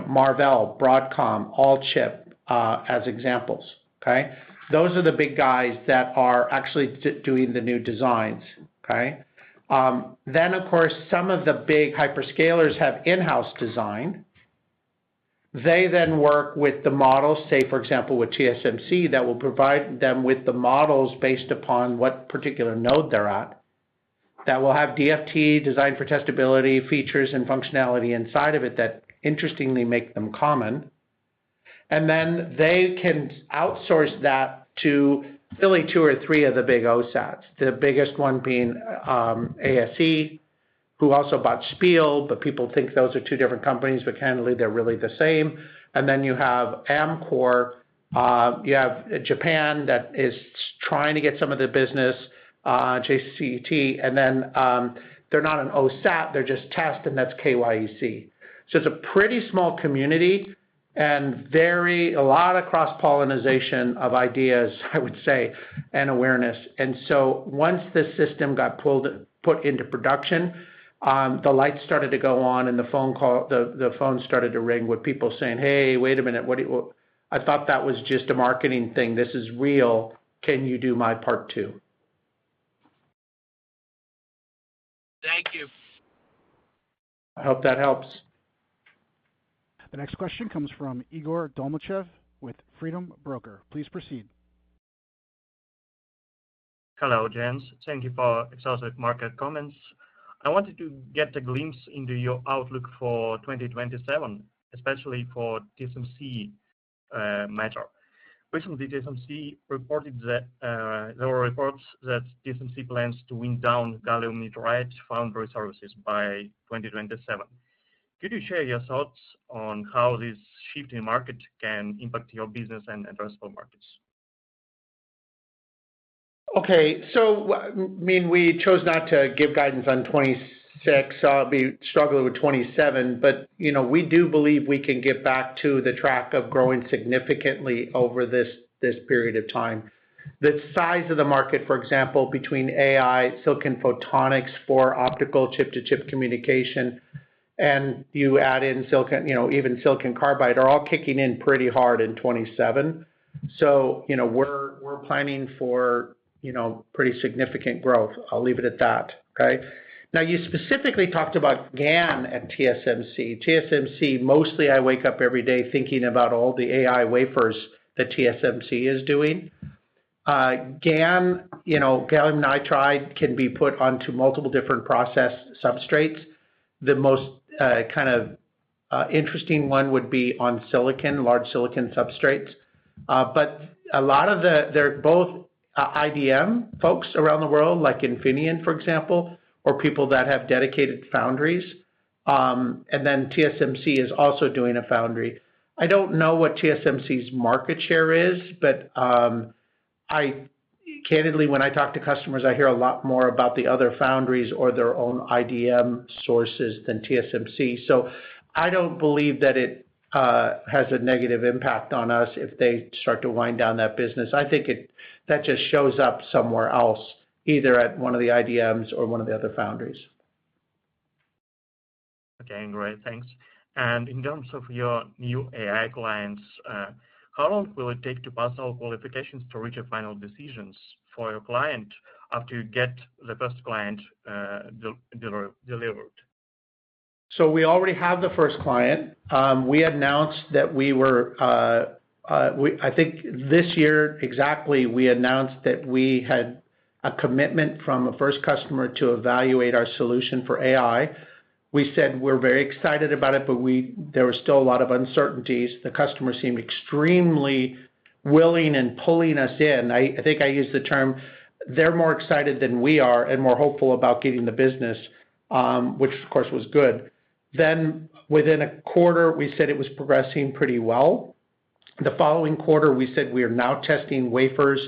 Speaker 3: Marvell, Broadcom, Allchip as examples. Okay, those are the big guys that are actually doing the new designs. Okay, Then, of course, some of the big hyperscalers have in-house design. They then work with the models, say, for example, with TSMC, that will provide them with the models based upon what particular node they're at, that will have DFT, design for testability, features and functionality inside of it that interestingly make them common. And then they can outsource that to really 2 or 3 of the big OSATs, the biggest one being ASE, who also bought Spiel, but people think those are 2 different companies, but candidly, they're really the same. And then you have Amkor, you have Japan that is trying to get some of the business, JCT, and then they're not an OSAT, they're just test, and that's KYEC. So it's a pretty small community and a lot of cross-pollination of ideas, I would say, and awareness. And so once the system got put into production, the lights started to go on, and the phone started to ring with people saying, "Hey, wait a minute, I thought that was just a marketing thing. This is real. Can you do my part too?"
Speaker 6: Thank you.
Speaker 3: I hope that helps.
Speaker 1: The next question comes from Igor Dolmachev with Freedom Broker. Please proceed.
Speaker 7: Hello, James. Thank you for exhaustive market comments. I wanted to get a glimpse into your outlook for 2027, especially for TSMC matter. Recently, TSMC reported that there were reports that TSMC plans to wind down gallium nitride foundry services by 2027. Could you share your thoughts on how this shift in market can impact your business and addressable markets?
Speaker 3: Okay, so I mean, we chose not to give guidance on 26, so I'll be struggling with 27, but we do believe we can get back to the track of growing significantly over this period of time. The size of the market, for example, between AI, silicon photonics for optical chip-to-chip communication, and you add in silicon, even silicon carbide, are all kicking in pretty hard in 27. So, we're planning for, pretty significant growth. I'll leave it at that, okay? Now, you specifically talked about GaN at TSMC. TSMC, mostly I wake up every day thinking about all the AI wafers that TSMC is doing. GaN, gallium nitride can be put onto multiple different process substrates. The most interesting one would be on silicon, large silicon substrates. But a lot of they're both IDM folks around the world, like Infineon, for example, or people that have dedicated foundries. And then TSMC is also doing a foundry. I don't know what TSMC's market share is, but candidly, when I talk to customers, I hear a lot more about the other foundries or their own IDM sources than TSMC. So I don't believe that it has a negative impact on us if they start to wind down that business. I think that just shows up somewhere else, either at one of the IDMs or one of the other foundries.
Speaker 7: Okay, great, thanks. And in terms of your new AI clients, how long will it take to pass all qualifications to reach a final decisions for your client after you get the first client delivered?
Speaker 3: So we already have the first client. We announced that we were, I think this year exactly, we announced that we had a commitment from a first customer to evaluate our solution for AI. We said we're very excited about it, but there were still a lot of uncertainties. The customer seemed extremely willing and pulling us in. I think I used the term, they're more excited than we are and more hopeful about getting the business, which of course was good. Then within a quarter, we said it was progressing pretty well. The following quarter, we said we are now testing wafers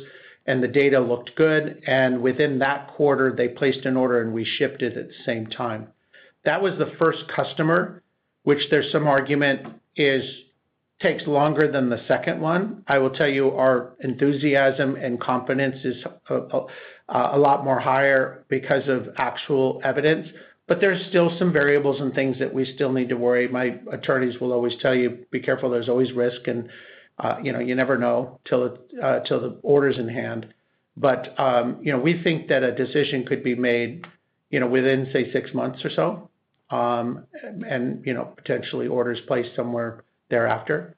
Speaker 3: and the data looked good. And within that quarter, they placed an order and we shipped it at the same time. That was the first customer, which there's some argument takes longer than the second one. I will tell you our enthusiasm and confidence is a lot more higher because of actual evidence. But there's still some variables and things that we still need to worry. My attorneys will always tell you, be careful, there's always risk. And, you never know till the order's in hand. But, we think that a decision could be made within, say, 6 months or so, and potentially orders placed somewhere thereafter.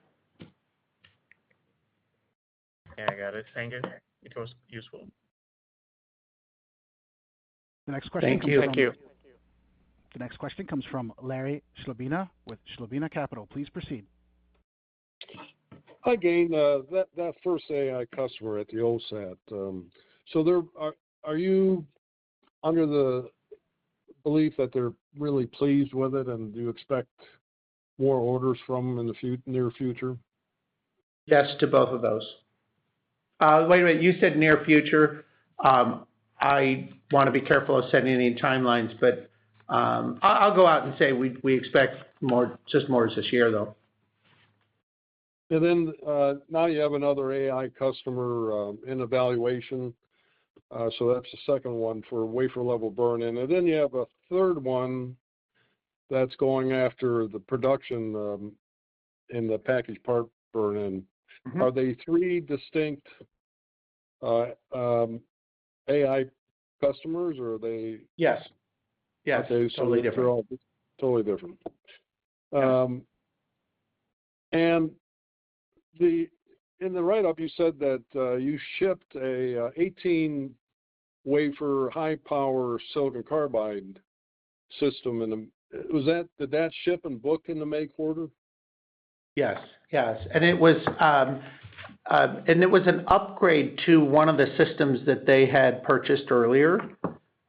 Speaker 7: Yeah, I got it. Thank you. It was useful.
Speaker 1: The next question
Speaker 3: Thank you.
Speaker 1: The next question comes from Larry Schlabina with Schlabina Capital. Please proceed.
Speaker 8: Hi, Gain. That first AI customer at the OSAT. So are you under the belief that they're really pleased with it, and do you expect more orders from them in the near future?
Speaker 3: Yes to both of those. Wait a minute. You said near future. I want to be careful of setting any timelines, but I'll go out and say we expect more this year, though.
Speaker 8: And then now you have another AI customer in evaluation. So that's the second one for wafer level burn-in. And then you have a third one that's going after the production in the package part burn-in. Mm-hmm. Are they three distinct AI customers, or are they?
Speaker 3: Yes. Yes.
Speaker 8: Okay, so
Speaker 3: totally different.
Speaker 8: They're all totally different.
Speaker 3: Yeah.
Speaker 8: And in the write-up, you said that you shipped a 18 wafer high power silicon carbide system, and did that ship and book in the May quarter? Yes,
Speaker 3: and it was an upgrade to one of the systems that they had purchased earlier.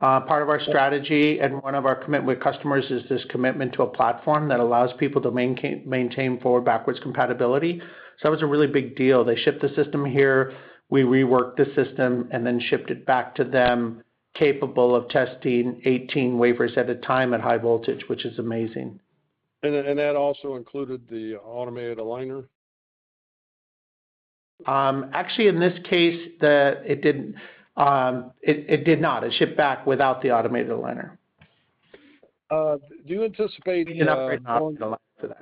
Speaker 3: Part of our strategy and one of our commitment with customers is this commitment to a platform that allows people to maintain forward-backwards compatibility. So that was a really big deal. They shipped the system here, we reworked the system, and then shipped it back to them, capable of testing 18 wafers at a time at high voltage, which is amazing.
Speaker 8: And that also included the automated aligner?
Speaker 3: Actually, in this case, it didn't. It did not. It shipped back without the automated aligner.
Speaker 8: Do you anticipate
Speaker 3: an upgrade for that?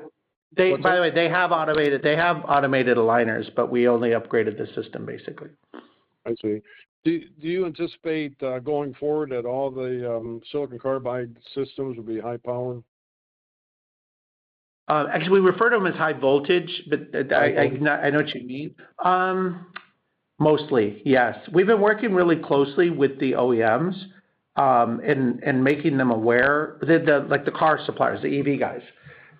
Speaker 3: By the way, they have automated aligners, but we only upgraded the system basically.
Speaker 8: I see. Do you anticipate going forward that all the silicon carbide systems will be high power?
Speaker 3: Actually, we refer to them as high voltage, but I know what you mean. Mostly, yes. We've been working really closely with the OEMs and making them aware, like the car suppliers, the EV guys,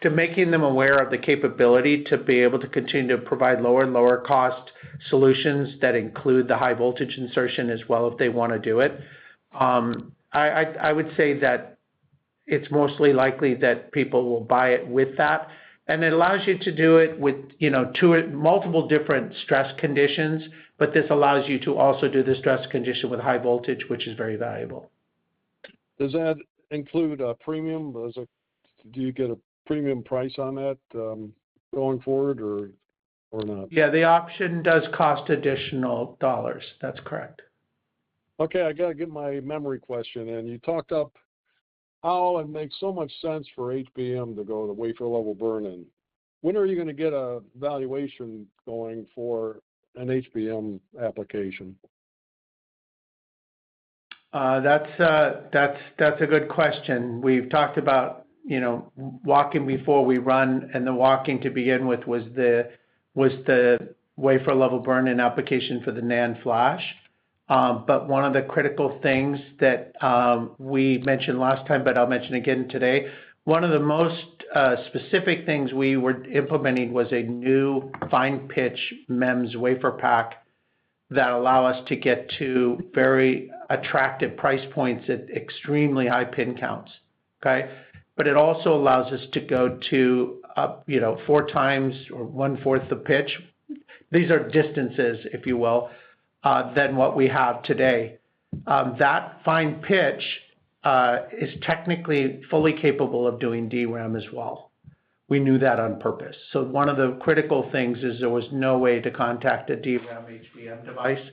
Speaker 3: to making them aware of the capability to be able to continue to provide lower and lower cost solutions that include the high voltage insertion as well if they want to do it. I would say that it's mostly likely that people will buy it with that. And it allows you to do it with, multiple different stress conditions, but this allows you to also do the stress condition with high voltage, which is very valuable.
Speaker 8: Does that include a premium? Do you get a premium price on that going forward or not?
Speaker 3: Yeah, the option does cost additional dollars. That's correct.
Speaker 8: Okay, I got to get my memory question in. You talked up how it makes so much sense for HBM to go to wafer level burn-in. When are you going to get a valuation going for an HBM application?
Speaker 3: That's a good question. We've talked about walking before we run, and the walking to begin with was the wafer level burn-in application for the NAND flash. But one of the critical things that we mentioned last time, but I'll mention again today, one of the most specific things we were implementing was a new fine pitch MEMS wafer pack that allow us to get to very attractive price points at extremely high pin counts. Okay, but it also allows us to go to 4 times or 1/4 the pitch. These are distances, if you will, than what we have today. That fine pitch is technically fully capable of doing DRAM as well. We knew that on purpose. So one of the critical things is there was no way to contact a DRAM HBM device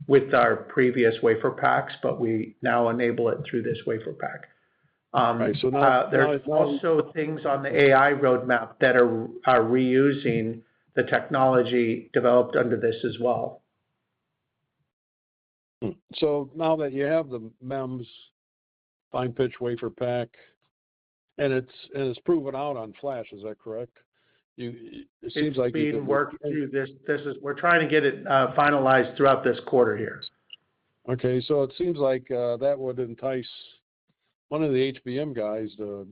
Speaker 3: with our previous wafer packs, but we now enable it through this wafer pack.
Speaker 8: Right, so
Speaker 3: there's also things on the AI roadmap that are reusing the technology developed under this as well.
Speaker 8: So now that you have the MEMS fine pitch wafer pack, and it's proven out on flash. Is that correct? It seems like
Speaker 3: it's being worked through. We're trying to get it finalized throughout this quarter here.
Speaker 8: Okay, so it seems like that would entice one of the HBM guys to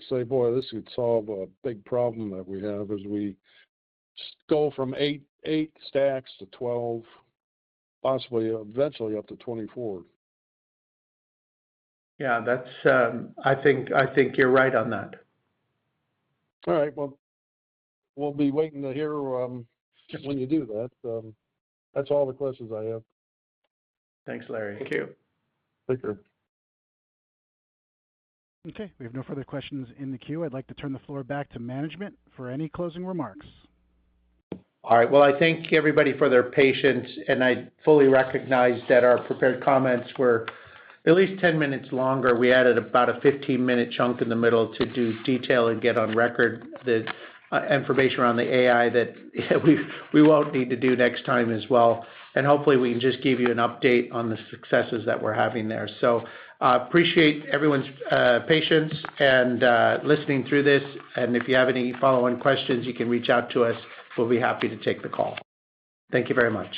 Speaker 8: say, "Boy, this could solve a big problem that we have as we go from eight stacks to 12, possibly eventually up to 24."
Speaker 3: Yeah, that's. I think you're right on that.
Speaker 8: All right. Well, we'll be waiting to hear when you do that. That's all the questions I have.
Speaker 3: Thanks, Larry.
Speaker 4: Thank you.
Speaker 8: Take care.
Speaker 1: Okay, we have no further questions in the queue. I'd like to turn the floor back to management for any closing remarks.
Speaker 3: All right. Well, I thank everybody for their patience, and I fully recognize that our prepared comments were at least 10 minutes longer. We added about a 15-minute chunk in the middle to do detail and get on record the information around the AI that we won't need to do next time as well. And hopefully we can just give you an update on the successes that we're having there. So appreciate everyone's patience and listening through this. And if you have any follow-on questions, you can reach out to us. We'll be happy to take the call. Thank you very much.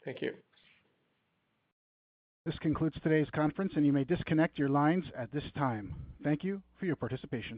Speaker 4: Thank you.
Speaker 1: This concludes today's conference, and you may disconnect your lines at this time. Thank you for your participation.